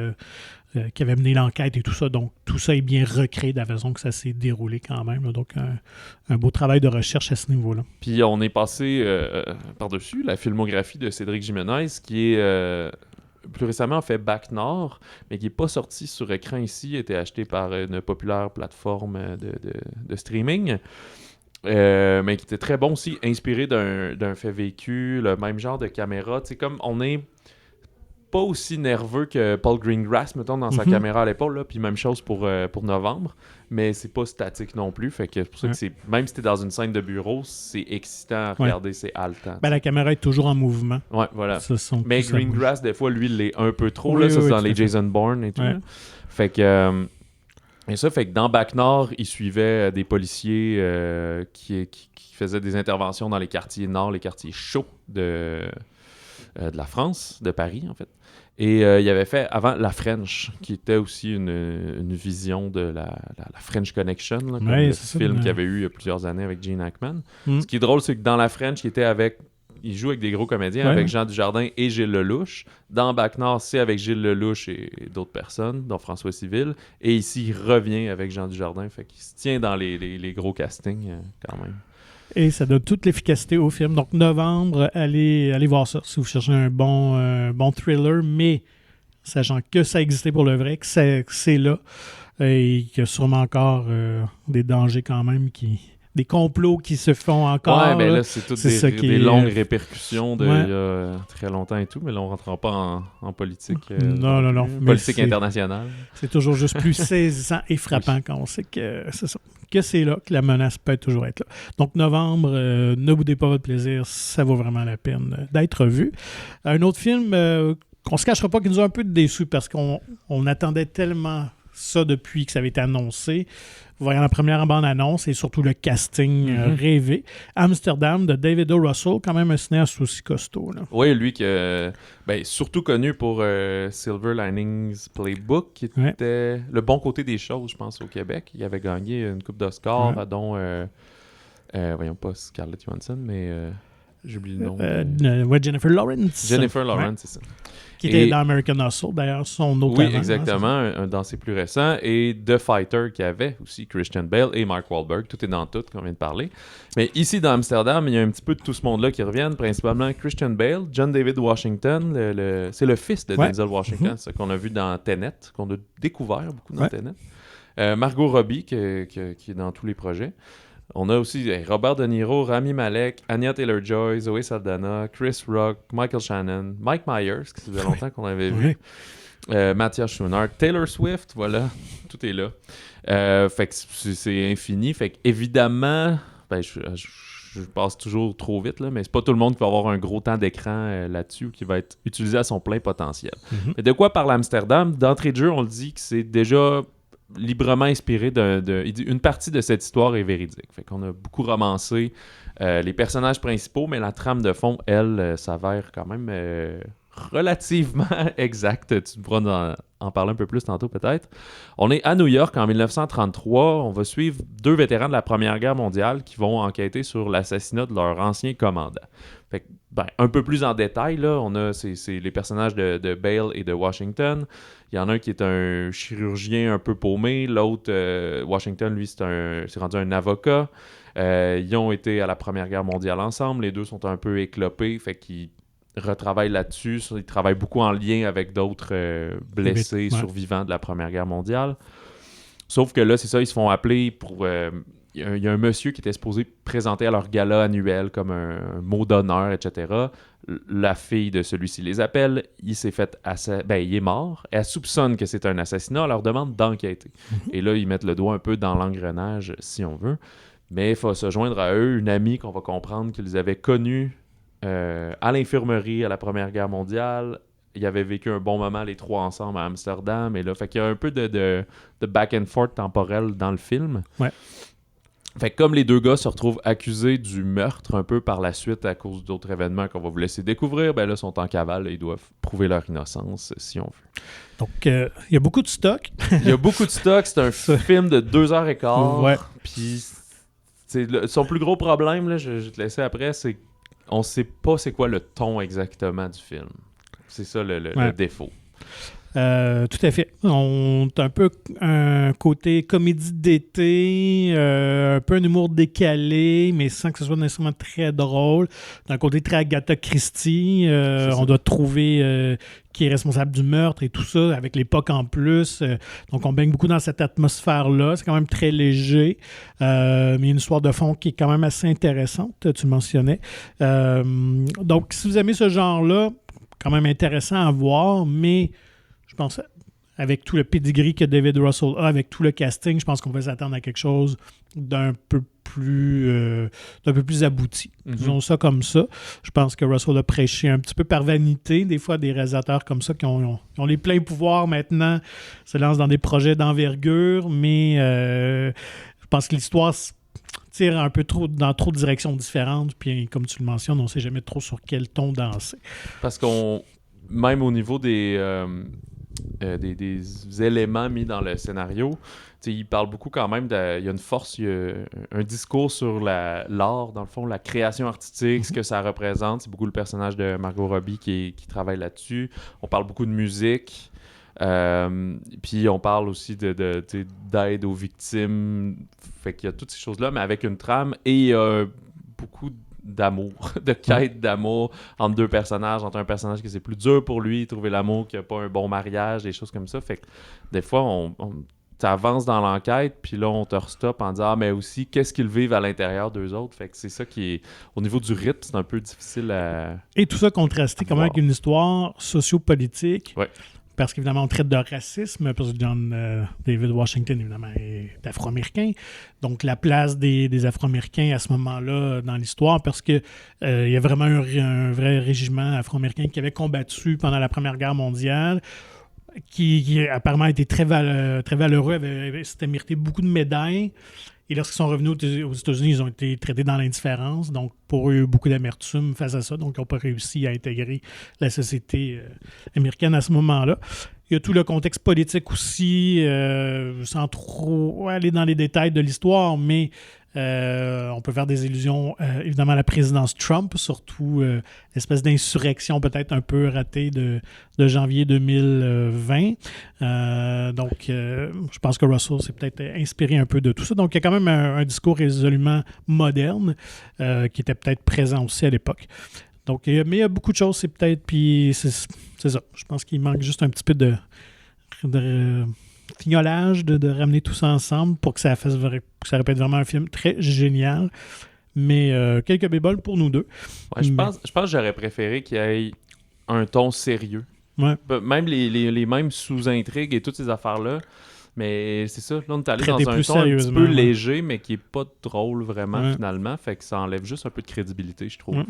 qui avaient mené l'enquête et tout ça. Donc, tout ça est bien recréé de la façon que ça s'est déroulé quand même. Là. Donc, un beau travail de recherche à ce niveau-là. Puis, on est passé par-dessus la filmographie de Cédric Jiménez, qui est... plus récemment, on fait Bac Nord, mais qui n'est pas sorti sur écran ici, a été acheté par une populaire plateforme de streaming, mais qui était très bon aussi, inspiré d'un fait vécu, le même genre de caméra. Tu sais, comme on est pas aussi nerveux que Paul Greengrass, mettons, dans sa caméra à l'épaule, là, puis même chose pour Novembre, mais c'est pas statique non plus, fait que c'est pour ça que même si t'es dans une scène de bureau, c'est excitant à regarder, c'est haletant. La caméra est toujours en mouvement. Ouais, voilà. Mais Greengrass, des fois, lui, il l'est un peu trop, ça c'est dans les Jason Bourne et tout. Fait que... et ça fait que dans Bac Nord, il suivait des policiers qui faisaient des interventions dans les quartiers nord, les quartiers chauds de la France, de Paris, en fait. Et il avait fait avant La French, qui était aussi une vision de la French Connection, là, comme le film qu'il y avait eu il y a plusieurs années avec Gene Hackman. Ce qui est drôle, c'est que dans La French, il joue avec des gros comédiens, avec Jean Dujardin et Gilles Lelouch. Dans Bac Nord, c'est avec Gilles Lelouch et d'autres personnes, dont François Civil. Et ici, il revient avec Jean Dujardin. Fait qu'il se tient dans les gros castings, quand même. Et ça donne toute l'efficacité au film. Donc, Novembre, allez voir ça si vous cherchez un bon thriller, mais sachant que ça existait pour le vrai, que c'est là, et qu'il y a sûrement encore des dangers quand même, des complots qui se font encore. Ouais, là, c'est toutes des longues répercussions il y a très longtemps et tout, mais là, on ne rentrera pas en politique. Non. Politique internationale. C'est toujours juste plus saisissant et frappant quand on sait que c'est ça. Que c'est là, que la menace peut toujours être là. Donc, Novembre, ne boudez pas votre plaisir, ça vaut vraiment la peine d'être vu. Un autre film qu'on ne se cachera pas, qui nous a un peu déçus parce qu'on attendait tellement ça depuis que ça avait été annoncé. Voyant la première bande-annonce et surtout le casting rêvé. Amsterdam de David O. Russell, quand même un cinéaste aussi costaud. Là. Oui, lui qui surtout connu pour Silver Linings Playbook, qui était le bon côté des choses, je pense, au Québec. Il avait gagné une coupe d'Oscar, dont, voyons pas Scarlett Johansson, mais j'oublie le nom. Jennifer Lawrence. Jennifer Lawrence, c'est ça. Qui était dans American Hustle, d'ailleurs, son autre Oui, exactement, dans ses plus récents. Et The Fighter, qui avait aussi Christian Bale et Mark Wahlberg. Tout est dans tout, qu'on vient de parler. Mais ici, dans Amsterdam, il y a un petit peu de tout ce monde-là qui reviennent, principalement Christian Bale, John David Washington, c'est le fils de Denzel Washington, ce qu'on a vu dans Tenet, qu'on a découvert beaucoup dans Tenet. Margot Robbie, qui est dans tous les projets. On a aussi Robert De Niro, Rami Malek, Anya Taylor-Joy, Zoe Saldana, Chris Rock, Michael Shannon, Mike Myers, que ça faisait longtemps qu'on avait vu, Matthias Schoenaert, Taylor Swift, voilà, tout est là. Fait que c'est infini. Fait que évidemment, je passe toujours trop vite, là, mais c'est pas tout le monde qui va avoir un gros temps d'écran là-dessus ou qui va être utilisé à son plein potentiel. Mais de quoi parle Amsterdam? D'entrée de jeu, on le dit que c'est déjà librement inspiré une partie de cette histoire est véridique. Fait qu'on a beaucoup romancé les personnages principaux, mais la trame de fond, elle, s'avère quand même relativement exacte. Tu pourras en parler un peu plus tantôt peut-être. On est à New York en 1933. On va suivre 2 vétérans de la Première Guerre mondiale qui vont enquêter sur l'assassinat de leur ancien commandant. Fait que, un peu plus en détail, là, on a c'est les personnages de Bale et de Washington. Il y en a un qui est un chirurgien un peu paumé. L'autre, Washington, lui, c'est rendu un avocat. Ils ont été à la Première Guerre mondiale ensemble. Les deux sont un peu éclopés. Fait qu'ils retravaillent là-dessus. Ils travaillent beaucoup en lien avec d'autres survivants de la Première Guerre mondiale. Sauf que là, c'est ça, ils se font appeler pour... il y a un monsieur qui était supposé présenter à leur gala annuel comme un mot d'honneur, etc. La fille de celui-ci les appelle, il s'est fait il est mort. Elle soupçonne que c'est un assassinat, elle leur demande d'enquêter. Et là, ils mettent le doigt un peu dans l'engrenage, si on veut. Mais il faut se joindre à eux, une amie qu'on va comprendre qu'ils avaient connue à l'infirmerie à la Première Guerre mondiale. Ils avaient vécu un bon moment, les trois ensemble, à Amsterdam. Et là, fait qu'il y a un peu de back and forth temporel dans le film. Ouais. Fait que comme les deux gars se retrouvent accusés du meurtre un peu par la suite à cause d'autres événements qu'on va vous laisser découvrir, ben là, ils sont en cavale et ils doivent prouver leur innocence, si on veut. Donc, il y a beaucoup de stock. Il y a beaucoup de stock. C'est un film de 2h15. Ouais. Puis, son plus gros problème, là, je vais te laisser après, c'est qu'on sait pas c'est quoi le ton exactement du film. C'est ça le défaut. Tout à fait. On a un peu un côté comédie d'été, un peu un humour décalé, mais sans que ce soit nécessairement très drôle. Un côté très Agatha Christie. On doit trouver qui est responsable du meurtre et tout ça, avec l'époque en plus. Donc, on baigne beaucoup dans cette atmosphère-là. C'est quand même très léger. Mais il y a une histoire de fond qui est quand même assez intéressante, tu le mentionnais. Donc, si vous aimez ce genre-là, quand même intéressant à voir, mais je pense, avec tout le pedigree que David Russell a, avec tout le casting, je pense qu'on va s'attendre à quelque chose d'un peu plus abouti. Disons ça comme ça. Je pense que Russell a prêché un petit peu par vanité. Des fois, des réalisateurs comme ça qui ont les pleins pouvoirs maintenant se lancent dans des projets d'envergure, mais je pense que l'histoire tire un peu trop dans trop de directions différentes. Puis, comme tu le mentionnes, on ne sait jamais trop sur quel ton danser. Parce même au niveau des éléments mis dans le scénario, il parle beaucoup quand même il y a une force, il y a un discours sur l'art, dans le fond, la création artistique, ce que ça représente. C'est beaucoup le personnage de Margot Robbie qui travaille là-dessus. On parle beaucoup de musique. Puis on parle aussi d'aide aux victimes. Fait qu'il y a toutes ces choses-là, mais avec une trame et beaucoup d'amour, de quête d'amour entre deux personnages, entre un personnage qui c'est plus dur pour lui, trouver l'amour, qui n'a pas un bon mariage, des choses comme ça. Fait que des fois, tu avances dans l'enquête, puis là, on te restoppe en disant « Ah, mais aussi, qu'est-ce qu'ils vivent à l'intérieur d'eux autres? » Fait que c'est ça qui est... Au niveau du rythme, c'est un peu difficile à... Et tout ça contrasté quand même avec une histoire sociopolitique. Ouais. Parce qu'évidemment, on traite de racisme, parce que David Washington, évidemment, est afro-américain. Donc, la place des Afro-Américains à ce moment-là dans l'histoire, parce qu'il y a vraiment un vrai régiment afro-américain qui avait combattu pendant la Première Guerre mondiale, qui apparemment a été très valeureux, s'était mérité beaucoup de médailles. Et lorsqu'ils sont revenus aux États-Unis, ils ont été traités dans l'indifférence. Donc, pour eux, il y a eu beaucoup d'amertume face à ça. Donc, ils n'ont pas réussi à intégrer la société américaine à ce moment-là. Il y a tout le contexte politique aussi, sans trop aller dans les détails de l'histoire, mais on peut faire des allusions, évidemment, à la présidence Trump, surtout l'espèce d'insurrection peut-être un peu ratée de janvier 2020. Donc, je pense que Russell s'est peut-être inspiré un peu de tout ça. Donc, il y a quand même un discours résolument moderne qui était peut-être présent aussi à l'époque. Donc, mais il y a beaucoup de choses, c'est peut-être, puis c'est ça. Je pense qu'il manque juste un petit peu de fignolage, de ramener tout ça ensemble pour que ça répète vraiment un film très génial. Mais quelques bémols pour nous deux. Ouais, je pense que j'aurais préféré qu'il y ait un ton sérieux. Ouais. Même les mêmes sous-intrigues et toutes ces affaires-là. Mais c'est ça, là, on est allé dans un ton un petit peu léger, mais qui est pas drôle vraiment, finalement. Fait que ça enlève juste un peu de crédibilité, je trouve.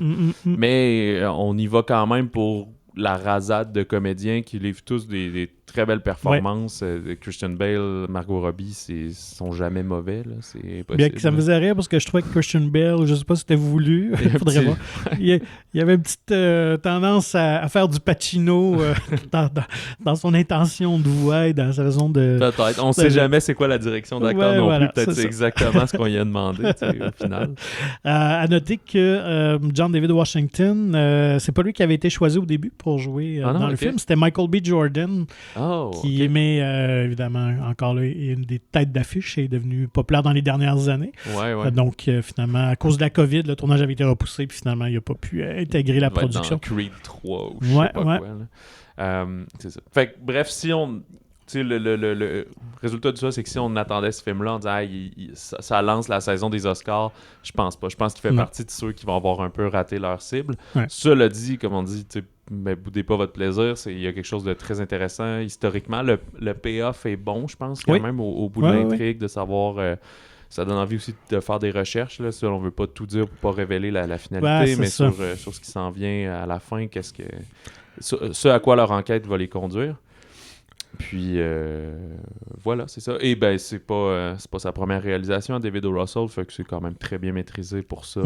Mais on y va quand même pour la rasade de comédiens qui livrent tous des très belles performances. Christian Bale, Margot Robbie, sont jamais mauvais. Là. C'est impossible. Bien que ça me faisait rire parce que je trouvais que Christian Bale, je sais pas si c'était voulu, faudrait voir. Il y avait une petite tendance à faire du Pacino dans son intention de voix et dans sa raison de... Peut-être. On sait jamais c'est quoi la direction d'acteur plus. Peut-être c'est exactement ce qu'on y a demandé au final. À noter que John David Washington, c'est pas lui qui avait été choisi au début pour jouer dans le film. C'était Michael B. Jordan. Qui aimait, évidemment, encore là, une des têtes d'affiche et est devenu populaire dans les dernières années. Ouais. Donc, finalement, à cause de la COVID, le tournage avait été repoussé, puis finalement, il n'a pas pu intégrer la production. Dans Creed 3 ou je sais pas quoi. C'est ça. Fait que, bref, si on sais, le résultat de ça, c'est que si on attendait ce film-là, on disait ça lance la saison des Oscars, je pense pas. Je pense qu'il fait partie de ceux qui vont avoir un peu raté leur cible. Ouais. Cela dit, comme on dit, boudez pas votre plaisir. Il y a quelque chose de très intéressant. Historiquement, le payoff est bon, je pense, quand même, au bout de l'intrigue, de savoir... ça donne envie aussi de faire des recherches. Là, on veut pas tout dire pour pas révéler la finalité, mais sur ce qui s'en vient à la fin, ce à quoi leur enquête va les conduire. Puis voilà, c'est ça. Et ben c'est pas sa première réalisation, David O. Russell, fait que c'est quand même très bien maîtrisé pour ça.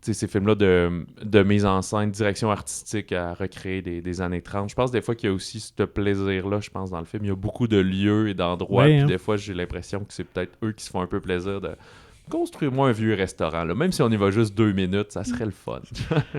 Ces films-là de mise en scène, direction artistique à recréer des années 30. Je pense des fois qu'il y a aussi ce plaisir-là, je pense, dans le film. Il y a beaucoup de lieux et d'endroits, puis des fois j'ai l'impression que c'est peut-être eux qui se font un peu plaisir de construire-moi un vieux restaurant. Là. Même si on y va juste 2 minutes, ça serait le fun.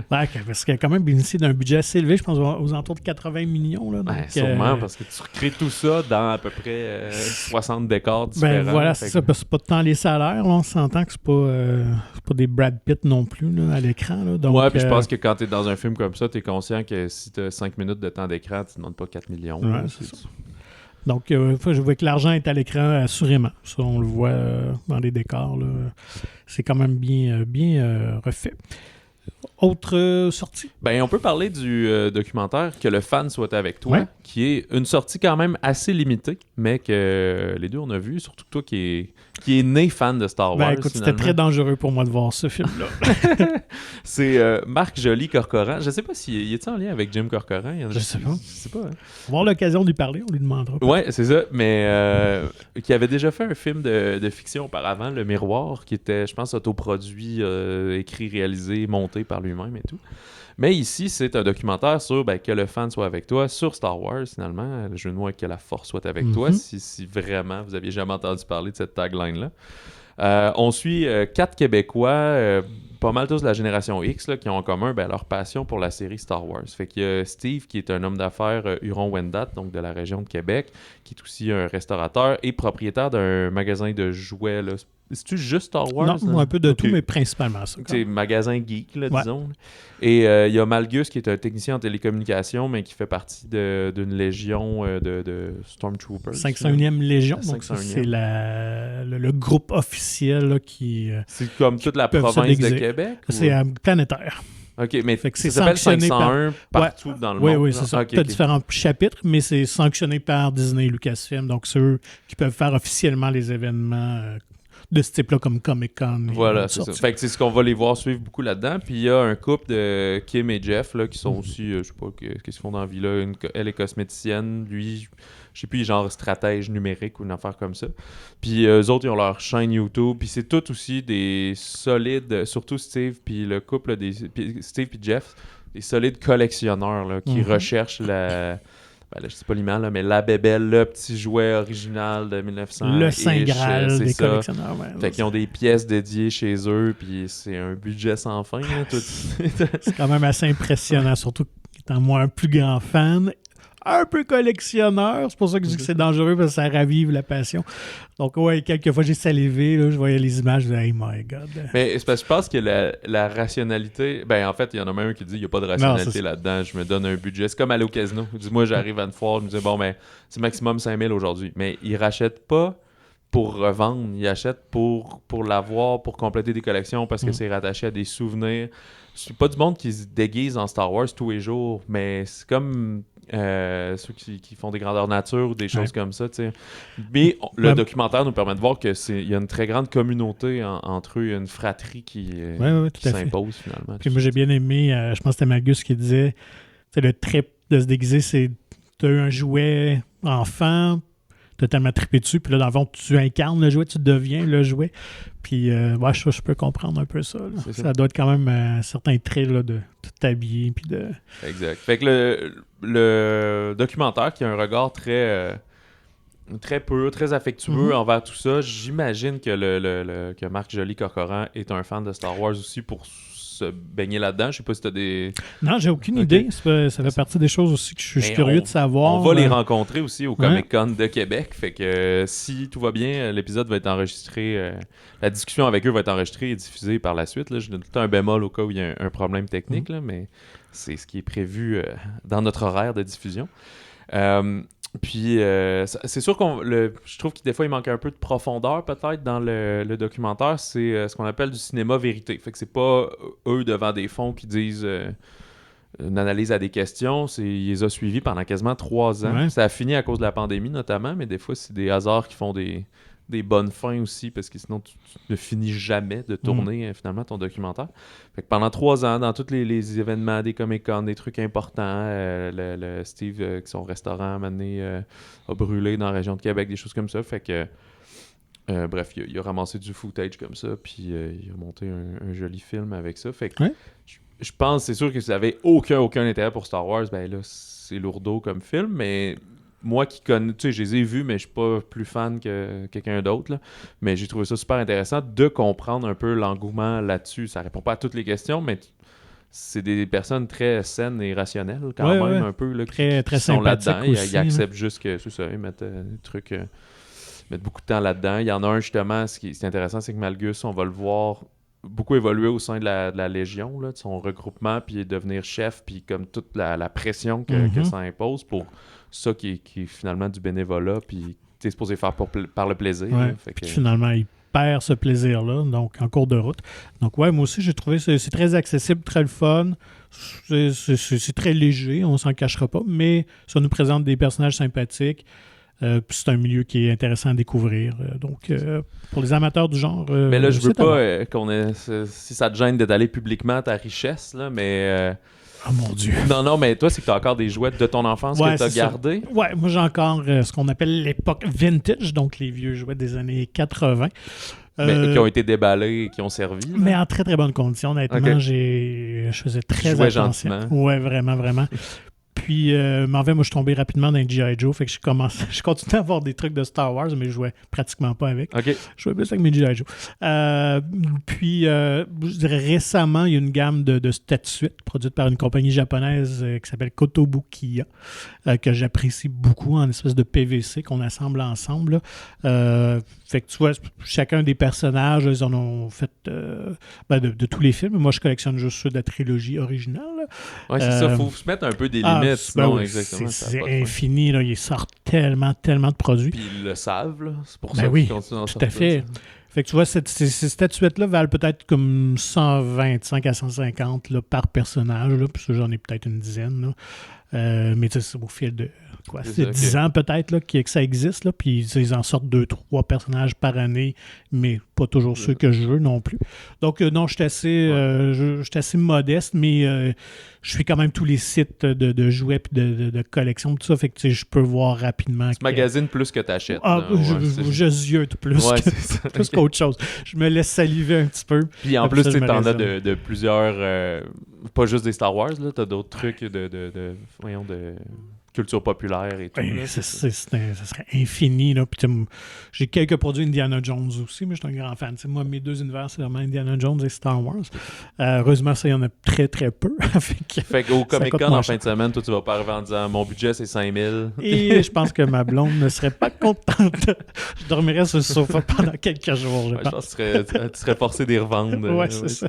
Parce qu'il y a quand même bénéficié d'un budget assez élevé, je pense aux alentours de 80 millions. Là, donc, sûrement, parce que tu recrées tout ça dans à peu près 60 décors différents. Voilà, c'est ça, parce que c'est pas tant les salaires. Là, on s'entend que c'est pas des Brad Pitt non plus là, à l'écran. Là, donc, puis je pense que quand tu es dans un film comme ça, tu es conscient que si tu as 5 minutes de temps d'écran, tu ne demandes pas 4 millions. Ouais, c'est ça. Donc, je vois que l'argent est à l'écran, assurément. Ça, on le voit dans les décors. Là. C'est quand même bien refait. Autre sortie? On peut parler du documentaire Que le fan soit avec toi, qui est une sortie quand même assez limitée, mais que les deux on a vu, surtout toi qui est né fan de Star Wars. Écoute, c'était très dangereux pour moi de voir ce film-là. C'est Marc Joly-Corcoran. Je sais pas s'il est en lien avec Jim Corcoran. Je sais pas. Hein. On va avoir l'occasion d'y parler, on lui demandera. Ouais, c'est ça, mais qui avait déjà fait un film de fiction auparavant, Le Miroir, qui était, je pense, autoproduit, écrit, réalisé, monté par lui-même et tout. Mais ici, c'est un documentaire sur Que le fan soit avec toi, sur Star Wars, finalement. Le jeu de mots avec Que la force soit avec toi, si vraiment vous aviez jamais entendu parler de cette tagline-là. On suit 4 Québécois, pas mal tous de la génération X, là, qui ont en commun leur passion pour la série Star Wars. Fait qu'il y a Steve, qui est un homme d'affaires Huron-Wendat, donc de la région de Québec, qui est aussi un restaurateur et propriétaire d'un magasin de jouets, là. C'est-tu juste Star Wars? Non, un peu de tout, mais principalement ça. C'est magasin geek, là, disons. Et il y a Malgus, qui est un technicien en télécommunication, mais qui fait partie d'une légion de Stormtroopers. 501e Légion, donc ça, c'est le groupe officiel là, qui... c'est comme toute la province de Québec? C'est planétaire. OK, mais fait que c'est ça s'appelle sanctionné 501 partout dans le monde. Oui, c'est ça. Okay, tu as différents chapitres, mais c'est sanctionné par Disney et Lucasfilm, donc c'est eux qui peuvent faire officiellement les événements... de ce type-là, comme Comic-Con. Voilà, c'est ça. Fait que c'est ce qu'on va les voir suivre beaucoup là-dedans. Puis il y a un couple de Kim et Jeff, là, qui sont aussi, je sais pas, qu'est-ce qu'ils font dans la vie, là. Elle est cosméticienne, lui, je sais plus, genre stratège numérique ou une affaire comme ça. Puis eux autres, ils ont leur chaîne YouTube. Puis c'est tout aussi des solides, surtout Steve, puis le couple, Steve et Jeff, des solides collectionneurs, là, qui recherchent la... je sais pas l'image, là, mais la bébelle, le petit jouet original de 1900. Le Saint Graal des collectionneurs. Fait qu'ils ont des pièces dédiées chez eux, puis c'est un budget sans fin. Là, tout. C'est quand même assez impressionnant, surtout étant moi un plus grand fan, un peu collectionneur. C'est pour ça que je dis que c'est dangereux, parce que ça ravive la passion. Donc, quelques fois, j'ai salivé, là, je voyais les images, je disais, hey my God. Mais c'est parce que je pense que la rationalité... en fait, il y en a même un qui dit, il n'y a pas de rationalité là-dedans, je me donne un budget. C'est comme aller au casino. Dis-moi, j'arrive à une foire, je me dis, c'est maximum 5 000 aujourd'hui. Mais ils rachètent pas pour revendre, ils achètent pour l'avoir, pour compléter des collections, parce que c'est rattaché à des souvenirs. C'est pas du monde qui se déguise en Star Wars tous les jours, mais c'est comme... ceux qui font des grandeurs nature ou des choses comme ça, t'sais. Mais le documentaire nous permet de voir qu'il y a une très grande communauté entre eux, il y a une fratrie qui s'impose finalement. Puis moi j'ai bien aimé, je pense que c'était Magus qui disait, le trip de se déguiser, c'est tu as eu un jouet enfant, tu as tellement trippé dessus, puis là dans le fond tu incarnes le jouet, tu deviens le jouet. Puis je peux comprendre un peu ça. Ça doit être quand même un certain trait là, de tout t'habiller. Puis de... Exact. Fait que le documentaire qui a un regard très pur, très affectueux envers tout ça, j'imagine que que Marc Joly-Corcoran est un fan de Star Wars aussi pour se baigner là-dedans. Je sais pas si tu as des... Non, j'ai aucune idée. Ça fait partie des choses aussi que je suis curieux de savoir. On va les rencontrer aussi au Comic-Con de Québec. Fait que si tout va bien, l'épisode va être enregistré. La discussion avec eux va être enregistrée et diffusée par la suite. Là. Je donne tout le temps un bémol au cas où il y a un problème technique, là, mais c'est ce qui est prévu dans notre horaire de diffusion. Puis, c'est sûr je trouve que des fois, il manque un peu de profondeur, peut-être, dans le documentaire. C'est ce qu'on appelle du cinéma vérité. Fait que c'est pas eux devant des fonds qui disent une analyse à des questions. Il les a suivis pendant quasiment 3 ans. Ouais. Ça a fini à cause de la pandémie, notamment, mais des fois, c'est des hasards qui font des bonnes fins aussi, parce que sinon, tu ne finis jamais de tourner, finalement, ton documentaire. Fait que pendant 3 ans, dans tous les événements, des Comic-Con, des trucs importants, le Steve, qui son restaurant, à un moment donné, a brûlé dans la région de Québec, des choses comme ça. Fait que, bref, il a ramassé du footage comme ça, puis il a monté un joli film avec ça. Fait que, je pense, c'est sûr que si vous avez aucun intérêt pour Star Wars, ben là, c'est lourdeau comme film, mais moi qui connais, tu sais, je les ai vus, mais je suis pas plus fan que quelqu'un d'autre, là. Mais j'ai trouvé ça super intéressant de comprendre un peu l'engouement là-dessus. Ça répond pas à toutes les questions, mais c'est des personnes très saines et rationnelles quand même, un peu, là, très qui sont là-dedans. Aussi, ils acceptent juste que, c'est ça, ils mettent des trucs, mettent beaucoup de temps là-dedans. Il y en a un, justement, ce qui est intéressant, c'est que Malgus, on va le voir beaucoup évoluer au sein de la Légion, là, de son regroupement, puis devenir chef, puis comme toute la pression que ça impose pour ça qui est finalement du bénévolat, puis tu es supposé faire par le plaisir. Ouais. Là, fait puis que... finalement, il perd ce plaisir-là, donc en cours de route. Donc ouais, moi aussi, j'ai trouvé que c'est très accessible, très le fun. C'est très léger, on s'en cachera pas, mais ça nous présente des personnages sympathiques. Puis c'est un milieu qui est intéressant à découvrir. Donc, pour les amateurs du genre... mais là, je veux pas qu'on ait... Si ça te gêne d'étaler publiquement ta richesse, là, mais... Oh mon Dieu! Non, mais toi, c'est que tu as encore des jouets de ton enfance que tu as gardés? Ouais, moi j'ai encore ce qu'on appelle l'époque vintage, donc les vieux jouets des années 80. Mais qui ont été déballés et qui ont servi. Là. Mais en très très bonne condition, honnêtement. Je faisais très attention. Gentiment. Ouais, vraiment, vraiment. Puis, moi, je suis tombé rapidement dans G.I. Joe. Fait que je continuais à avoir des trucs de Star Wars, mais je jouais pratiquement pas avec. Okay. Je jouais plus avec mes G.I. Joe. Puis, je dirais récemment, il y a une gamme de statuettes produites par une compagnie japonaise qui s'appelle Kotobukiya, que j'apprécie beaucoup, en espèce de PVC qu'on assemble ensemble. Fait que tu vois, chacun des personnages, ils en ont fait de tous les films. Moi, je collectionne juste ceux de la trilogie originale. Oui, c'est ça. Il faut se mettre un peu des limites. Sinon, exactement, c'est infini. Là, ils sortent tellement de produits. Puis ils le savent. Là. C'est pour ça qu'ils continuent d'en sortir. Tout à fait. Fait que tu vois, ces statuettes-là valent peut-être comme 125 à 150 là, par personnage. Là, puis ça, j'en ai peut-être une dizaine. Là. Mais c'est au fil de... C'est 10 ans peut-être là, que ça existe, là, puis ils en sortent 2-3 personnages par année, mais pas toujours ceux que je veux non plus. Donc non, je suis assez modeste, mais je fais quand même tous les sites de jouets et de collection, tout ça, fait que je peux voir rapidement. Tu magasines plus que tu achètes. Je ziote plus qu'autre chose. Je me laisse saliver un petit peu. Puis en plus, tu en as de plusieurs, pas juste des Star Wars, tu as d'autres trucs de culture populaire et tout. Là, ça serait infini. Là. Puis, j'ai quelques produits Indiana Jones aussi, mais je suis un grand fan. T'sais, moi, mes deux univers, c'est vraiment Indiana Jones et Star Wars. Heureusement, ça, il y en a très, très peu. Fait qu'au Comic-Con, en fin de semaine, toi, tu vas pas arriver en disant « Mon budget, c'est 5 000 ». Et je pense que ma blonde ne serait pas contente. Je dormirais sur le sofa pendant quelques jours, je pense. Que tu serais forcé d'y revendre. Ouais, c'est ça.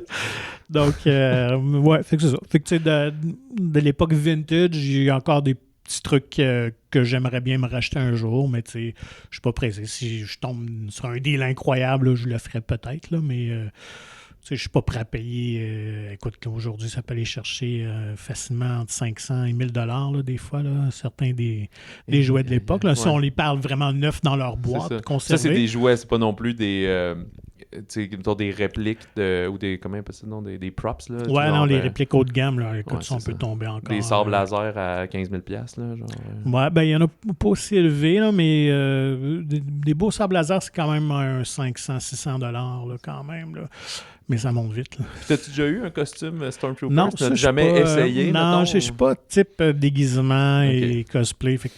Donc, ouais, fait que c'est ça. Fait que, tu sais, de l'époque vintage, j'ai encore des petits trucs que j'aimerais bien me racheter un jour, mais tu sais, je suis pas pressé. Si je tombe sur un deal incroyable, là, je le ferais peut-être, là, mais tu sais, je suis pas prêt à payer. Écoute, aujourd'hui, ça peut aller chercher facilement entre 500 et 1000 $ là, des fois, là, certains des jouets de l'époque. Là, si on les parle vraiment neufs dans leur boîte, conservés. Ça, c'est des jouets, c'est pas non plus des... des répliques ou des comment on ça, non, des props là, ouais, non, les répliques haut de gamme là, écoute, ça, on peut tomber encore. Des sabres laser à 15 000 $ là, genre. Ouais, ben il y en a pas aussi élevé là, mais des beaux sabres laser, c'est quand même un 500-600 $ là, quand même là. Mais ça monte vite. Là. T'as-tu déjà eu un costume Stormtrooper? Non, tu n'as jamais essayé? Non, je suis pas type déguisement et cosplay. Fait que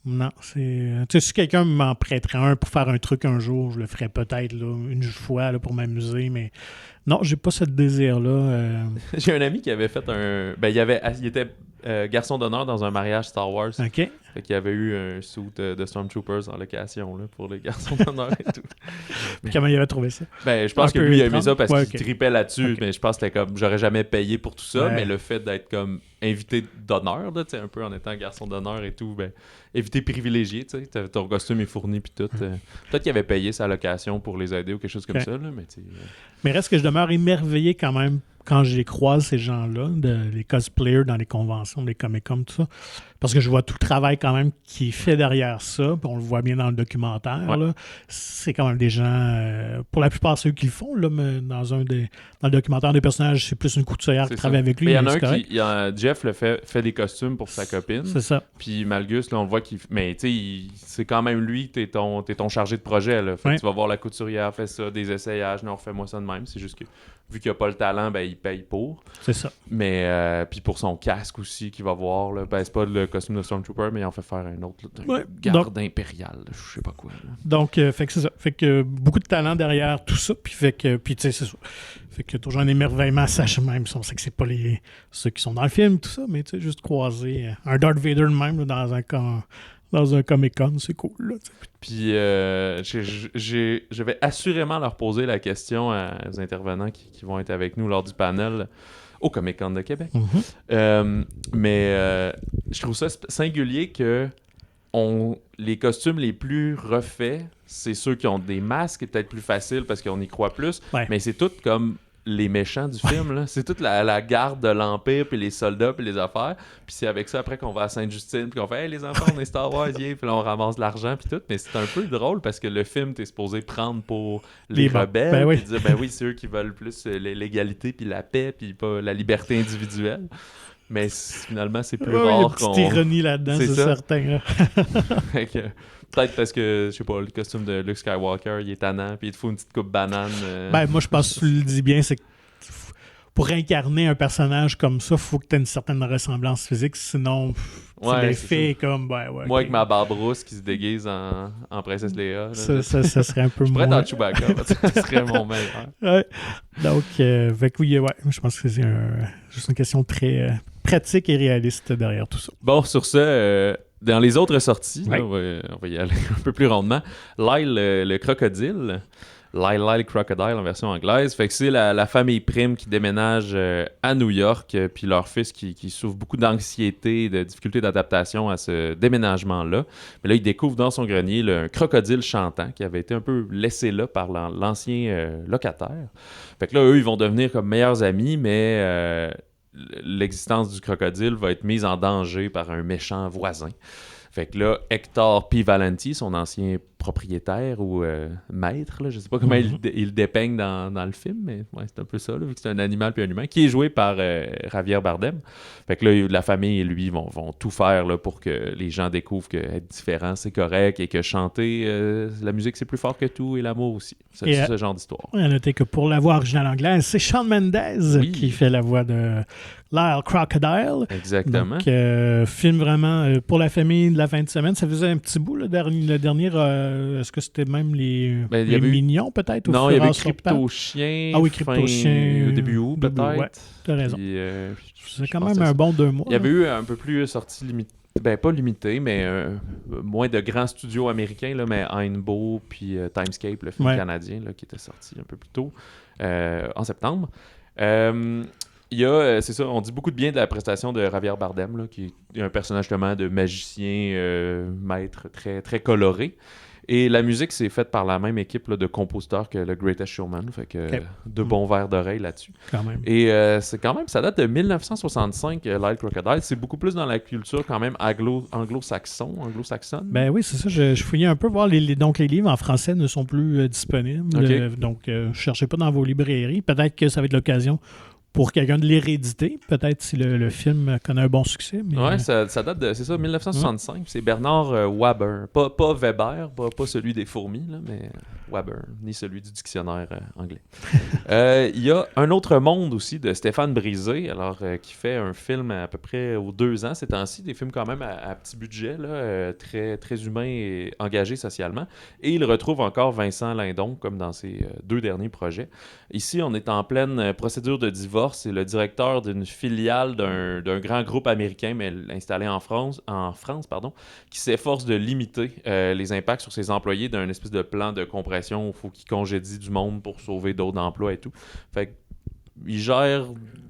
non, c'est... Tu sais, si quelqu'un m'en prêterait un pour faire un truc un jour, je le ferais peut-être là, une fois là, pour m'amuser, mais non, j'ai pas ce désir-là. J'ai un ami qui avait fait un... Ben, il était garçon d'honneur dans un mariage Star Wars. OK. Fait qu'il y avait eu un suit de Stormtroopers en location là, pour les garçons d'honneur et tout. Comment il avait trouvé ça? Ben, je pense Un que peu lui, il a aimé étrange. ça parce Ouais, qu'il ok. tripait là-dessus. Ok. Mais je pense que c'était comme, j'aurais jamais payé pour tout ça. Ouais. Mais le fait d'être comme invité d'honneur, là, tu sais, un peu en étant garçon d'honneur et tout, ben, invité privilégié, tu sais, ton costume est fourni puis tout. Peut-être qu'il avait payé sa location pour les aider ou quelque chose comme Ok. ça, là, mais tu sais. Mais reste que je demeure émerveillé quand même quand je les croise, ces gens-là, les cosplayers dans les conventions, les Comic-Con, tout ça. Parce que je vois tout le travail quand même qui est fait derrière ça. Puis on le voit bien dans le documentaire. Ouais. Là. C'est quand même des gens, pour la plupart ceux qui le font, là, mais dans le documentaire des personnages, c'est plus une couturière qui C'est travaille ça. avec lui. Mais il y en a c'est un correct. Jeff le fait des costumes pour sa copine. C'est ça. Puis Malgus, là, on le voit qu'il. Mais tu sais, c'est quand même lui, t'es ton chargé de projet. Là. Fait que Ouais. tu vas voir la couturière, fait ça, des essayages. Non, refais-moi ça de même. C'est juste que, vu qu'il a pas le talent, ben il paye pour. C'est ça. Mais, puis pour son casque aussi, qu'il va voir, là, ben c'est pas le costume de Stormtrooper, mais il en fait faire un autre, là, d'un Ouais. garde impérial, là, je sais pas quoi. Là. Donc, fait que c'est ça. Fait que beaucoup de talent derrière tout ça. Puis tu sais, c'est ça. Fait que toujours un émerveillement, sache même. On sait que c'est pas ceux qui sont dans le film, tout ça, mais tu sais, juste croiser un Darth Vader de même là, dans un Comic-Con, c'est cool. Là, Puis je vais assurément leur poser la question aux intervenants qui vont être avec nous lors du panel au Comic-Con de Québec. Mais je trouve ça singulier que les costumes les plus refaits, c'est ceux qui ont des masques, et peut-être plus facile parce qu'on y croit plus, Ouais. mais c'est tout comme les méchants du film, là. C'est toute la garde de l'Empire, puis les soldats, puis les affaires. Puis c'est avec ça après qu'on va à Sainte-Justine, puis qu'on fait « Hey, les enfants, on est Star Wars, yeah! » Puis là, on ramasse de l'argent, puis tout. Mais c'est un peu drôle parce que le film, t'es supposé prendre pour les bons. rebelles, Ben oui. puis dire « Ben oui, c'est eux qui veulent plus l'égalité, puis la paix, puis pas la liberté individuelle. » Mais finalement, c'est plus Ouais, il y a une rare petite qu'on... ironie là-dedans, C'est c'est ça. certain. Là. Fait que, peut-être parce que, je sais pas, le costume de Luke Skywalker, il est tannant, puis il te faut une petite coupe banane. Ben, moi, je pense que tu le dis bien, c'est que pour incarner un personnage comme ça, il faut que tu aies une certaine ressemblance physique, sinon Ouais, l'effet est comme... Ben, ouais, Moi, ok. avec ma barbe rousse qui se déguise en princesse Léa. Là, Ça serait un peu je pourrais être moins... dans Chewbacca, ça serait mon meilleur. Ouais. Donc, fait que oui, ouais, je pense que c'est juste une question très pratique et réaliste derrière tout ça. Bon, sur ce, dans les autres sorties, Ouais. là, on va y aller un peu plus rondement. Lyle, le crocodile. Lyle Crocodile en version anglaise. Fait que c'est la famille Prim qui déménage à New York, puis leur fils qui souffre beaucoup d'anxiété et de difficultés d'adaptation à ce déménagement-là. Mais là, il découvre dans son grenier là, un crocodile chantant qui avait été un peu laissé là par l'ancien locataire. Fait que là, eux, ils vont devenir comme meilleurs amis, mais l'existence du crocodile va être mise en danger par un méchant voisin. Fait que là, Hector P. Valenti, son ancien propriétaire ou maître, là, je sais pas comment il le dépeigne dans le film, mais ouais, c'est un peu ça, là, vu que c'est un animal puis un humain, qui est joué par Javier Bardem. Fait que là, la famille et lui vont tout faire là, pour que les gens découvrent qu'être différent, c'est correct, et que chanter, la musique, c'est plus fort que tout, et l'amour aussi. C'est ce genre d'histoire. On a noté que pour la voix originale anglaise, c'est Shawn Mendes qui fait la voix de Lyle Crocodile. Exactement. Donc, film vraiment pour la famille de la fin de semaine. Ça faisait un petit bout, le dernier. Est-ce que c'était même les Mignons, peut-être? Non, il y avait Crypto-Chien. Ah oui, Crypto-Chien. Début août, peut-être. Ouais, t'as raison. Puis, c'est quand même un bon 2 mois. Il y avait eu un peu plus sorti limité. Ben, pas limité, mais moins de grands studios américains, là, mais Rainbow puis Timescape, le film canadien, là, qui était sorti un peu plus tôt, en septembre. Il y a, c'est ça, on dit beaucoup de bien de la prestation de Javier Bardem, là, qui est un personnage justement de magicien, maître, très, très coloré. Et la musique, c'est faite par la même équipe là, de compositeurs que le Greatest Showman. Fait que de bons verres d'oreille là-dessus. Quand même. Et c'est quand même, ça date de 1965, Lyle Crocodile. C'est beaucoup plus dans la culture quand même anglo-saxonne. Ben oui, c'est ça. Je fouillais un peu voir donc les livres en français ne sont plus disponibles. Okay. Donc, cherchez pas dans vos librairies. Peut-être que ça va être l'occasion pour quelqu'un de les rééditer, peut-être si le film connaît un bon succès. Mais... Ouais, ça date de, c'est ça, 1965. C'est Bernard Waber. Pas Weber, pas celui des fourmis, là, mais... Webber, ni celui du dictionnaire anglais. Il y a Un autre monde aussi de Stéphane Brisé, alors qui fait un film à peu près aux 2 ans ces temps-ci, des films quand même à petit budget, là, très, très humain et engagé socialement. Et il retrouve encore Vincent Lindon, comme dans ses 2 derniers projets. Ici, on est en pleine procédure de divorce. C'est le directeur d'une filiale d'un grand groupe américain, mais installé en France, qui s'efforce de limiter les impacts sur ses employés d'un espèce de plan de compression où il faut qu'il congédie du monde pour sauver d'autres emplois et tout. Fait qu'il gère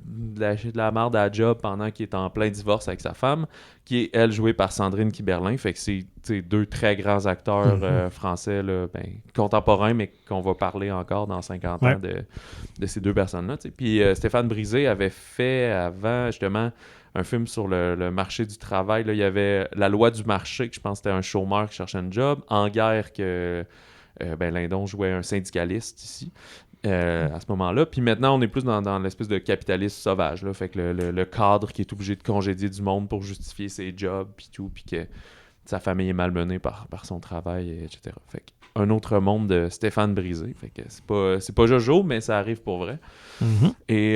de la merde à la job pendant qu'il est en plein divorce avec sa femme, qui est, elle, jouée par Sandrine Kiberlin. Fait que c'est 2 très grands acteurs français là, contemporains, mais qu'on va parler encore dans 50 ans de ces 2 personnes-là. T'sais. Puis Stéphane Brisé avait fait avant, justement, un film sur le marché du travail. Là, il y avait La loi du marché, que je pense que c'était un chômeur qui cherchait un job. En guerre, que Lindon jouait un syndicaliste ici. À ce moment-là. Puis maintenant, on est plus dans l'espèce de capitalisme sauvage. Là. Fait que le cadre qui est obligé de congédier du monde pour justifier ses jobs, puis tout, puis que sa famille est malmenée par son travail, etc. Fait que Un autre monde de Stéphane Brisé. Fait que c'est pas Jojo, mais ça arrive pour vrai. Mm-hmm. Et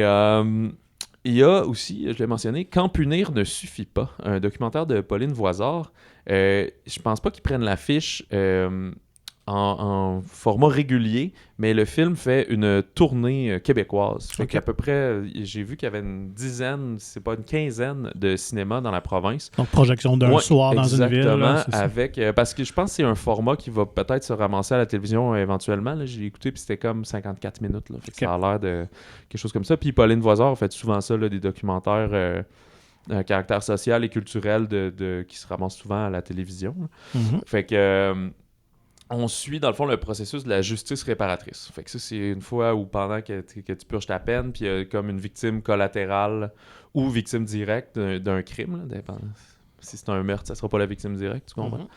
il y a aussi, je l'ai mentionné, Quand punir ne suffit pas, un documentaire de Pauline Voisard. Je pense pas qu'ils prennent l'affiche en format régulier, mais le film fait une tournée québécoise. Fait qu'à peu près, j'ai vu qu'il y avait une dizaine, c'est pas une quinzaine de cinémas dans la province. Donc, projection d'un soir dans une ville. Là, avec, parce que je pense que c'est un format qui va peut-être se ramasser à la télévision éventuellement. Là. J'ai écouté, puis c'était comme 54 minutes. Là. Fait que ça a l'air de quelque chose comme ça. Puis Pauline Voisard a fait souvent ça, là, des documentaires à caractère social et culturel qui se ramassent souvent à la télévision. Mm-hmm. Fait que... on suit, dans le fond, le processus de la justice réparatrice. Fait que ça, c'est une fois où pendant que tu purges ta peine, puis il y a comme une victime collatérale ou victime directe d'un crime. Là, si c'est un meurtre, ça sera pas la victime directe, tu comprends?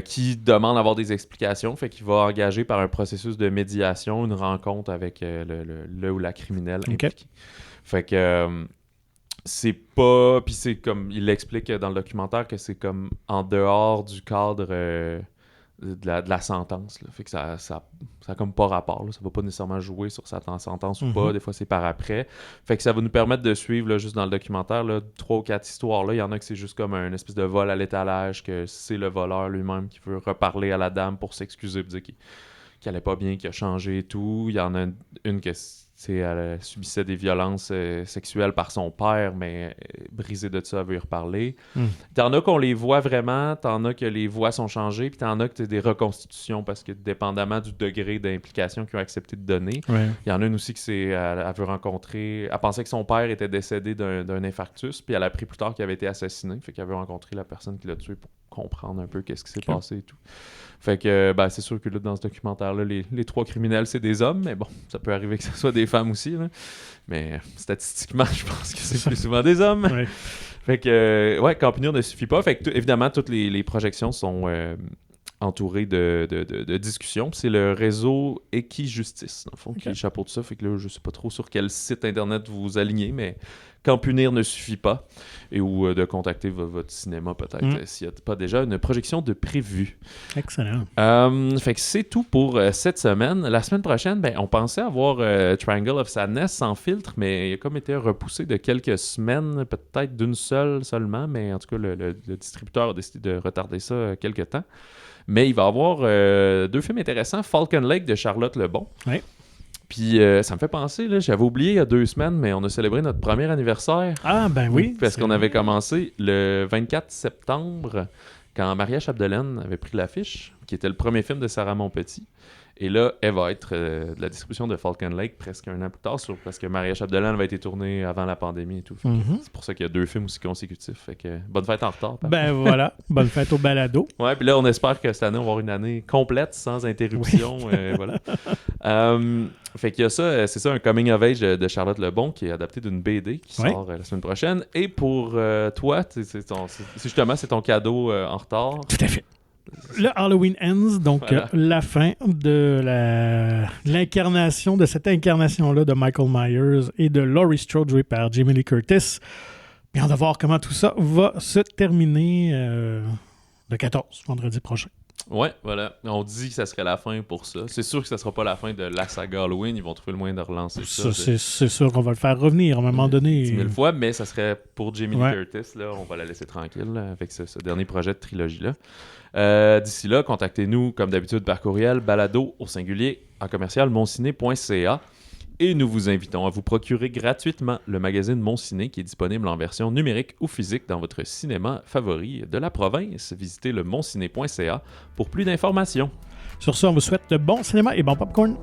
Qui demande d'avoir des explications, fait qu'il va engager par un processus de médiation une rencontre avec le ou la criminelle impliquée. Fait que... c'est pas... Puis c'est comme... Il l'explique dans le documentaire que c'est comme en dehors du cadre... de la sentence. Là. Fait que ça a comme pas rapport. Là. Ça va pas nécessairement jouer sur sa sentence ou pas. Des fois, c'est par après. Fait que ça va nous permettre de suivre, là, juste dans le documentaire, 3 ou 4 histoires. Là. Il y en a que c'est juste comme un espèce de vol à l'étalage, que c'est le voleur lui-même qui veut reparler à la dame pour s'excuser, pour dire qu'il allait pas bien, qu'il a changé et tout. Il y en a une que... elle subissait des violences sexuelles par son père, mais brisée de ça, elle veut y reparler. T'en as qu'on les voit vraiment, t'en as que les voix sont changées, puis t'en as que t'as des reconstitutions, parce que dépendamment du degré d'implication qu'ils ont accepté de donner, il y en a une aussi qui elle veut rencontrer... Elle pensait que son père était décédé d'un infarctus, puis elle a appris plus tard qu'il avait été assassiné, fait qu'elle veut rencontrer la personne qui l'a tué pour comprendre un peu qu'est-ce qui s'est passé et tout. Fait que, c'est sûr que là, dans ce documentaire-là, les 3 criminels, c'est des hommes, mais bon, ça peut arriver que ce soit des femmes aussi, là. Mais statistiquement, je pense que c'est plus souvent des hommes. Fait que, Quand punir ne suffit pas. Fait que, évidemment, toutes les projections sont entourées de discussions. Puis c'est le réseau Equijustice, dans le fond, qui chapeaute ça. Fait que là, je sais pas trop sur quel site internet vous vous alignez, mais Quand punir ne suffit pas, ou de contacter votre cinéma peut-être s'il n'y a pas déjà une projection de prévue. Excellent. Fait que c'est tout pour cette semaine. La semaine prochaine, on pensait avoir Triangle of Sadness sans filtre, mais il a comme été repoussé de quelques semaines, peut-être d'une seule seulement, mais en tout cas, le distributeur a décidé de retarder ça quelques temps. Mais il va y avoir 2 films intéressants. Falcon Lake de Charlotte Lebon. Oui. Puis ça me fait penser, là, j'avais oublié il y a 2 semaines, mais on a célébré notre premier anniversaire. Ah, ben oui. Parce qu'on avait commencé le 24 septembre, quand Maria Chapdelaine avait pris l'affiche, qui était le premier film de Sarah Monpetit. Et là, elle va être de la distribution de Falcon Lake presque 1 an plus tard, parce que Maria Chapdelaine va être tournée avant la pandémie et tout. C'est pour ça qu'il y a 2 films aussi consécutifs. Fait que bonne fête en retard. Papa. Ben voilà, bonne fête au balado. Ouais, puis là, on espère que cette année, on va avoir une année complète, sans interruption. Voilà. Fait qu'il y a ça, c'est ça, un coming of age de Charlotte Lebon qui est adapté d'une BD qui sort la semaine prochaine. Et pour toi, c'est ton cadeau en retard. Tout à fait. Le Halloween Ends, donc la fin de l'incarnation, de cette incarnation-là de Michael Myers et de Laurie Strode jouée par Jamie Lee Curtis. Bien de voir comment tout ça va se terminer le 14, vendredi prochain. Ouais, voilà. On dit que ça serait la fin pour ça. C'est sûr que ça sera pas la fin de la saga Halloween. Ils vont trouver le moyen de relancer ça. C'est sûr qu'on va le faire revenir à un moment donné. 10 000 fois, mais ça serait pour Jamie Lee Ouais. Curtis. Là, on va la laisser tranquille là, avec ce dernier projet de trilogie-là. D'ici là, contactez-nous comme d'habitude par courriel balado au singulier à commercial-monciné.ca. Et nous vous invitons à vous procurer gratuitement le magazine Mon Ciné qui est disponible en version numérique ou physique dans votre cinéma favori de la province. Visitez le monciné.ca pour plus d'informations. Sur ce, on vous souhaite de bon cinéma et bon popcorn.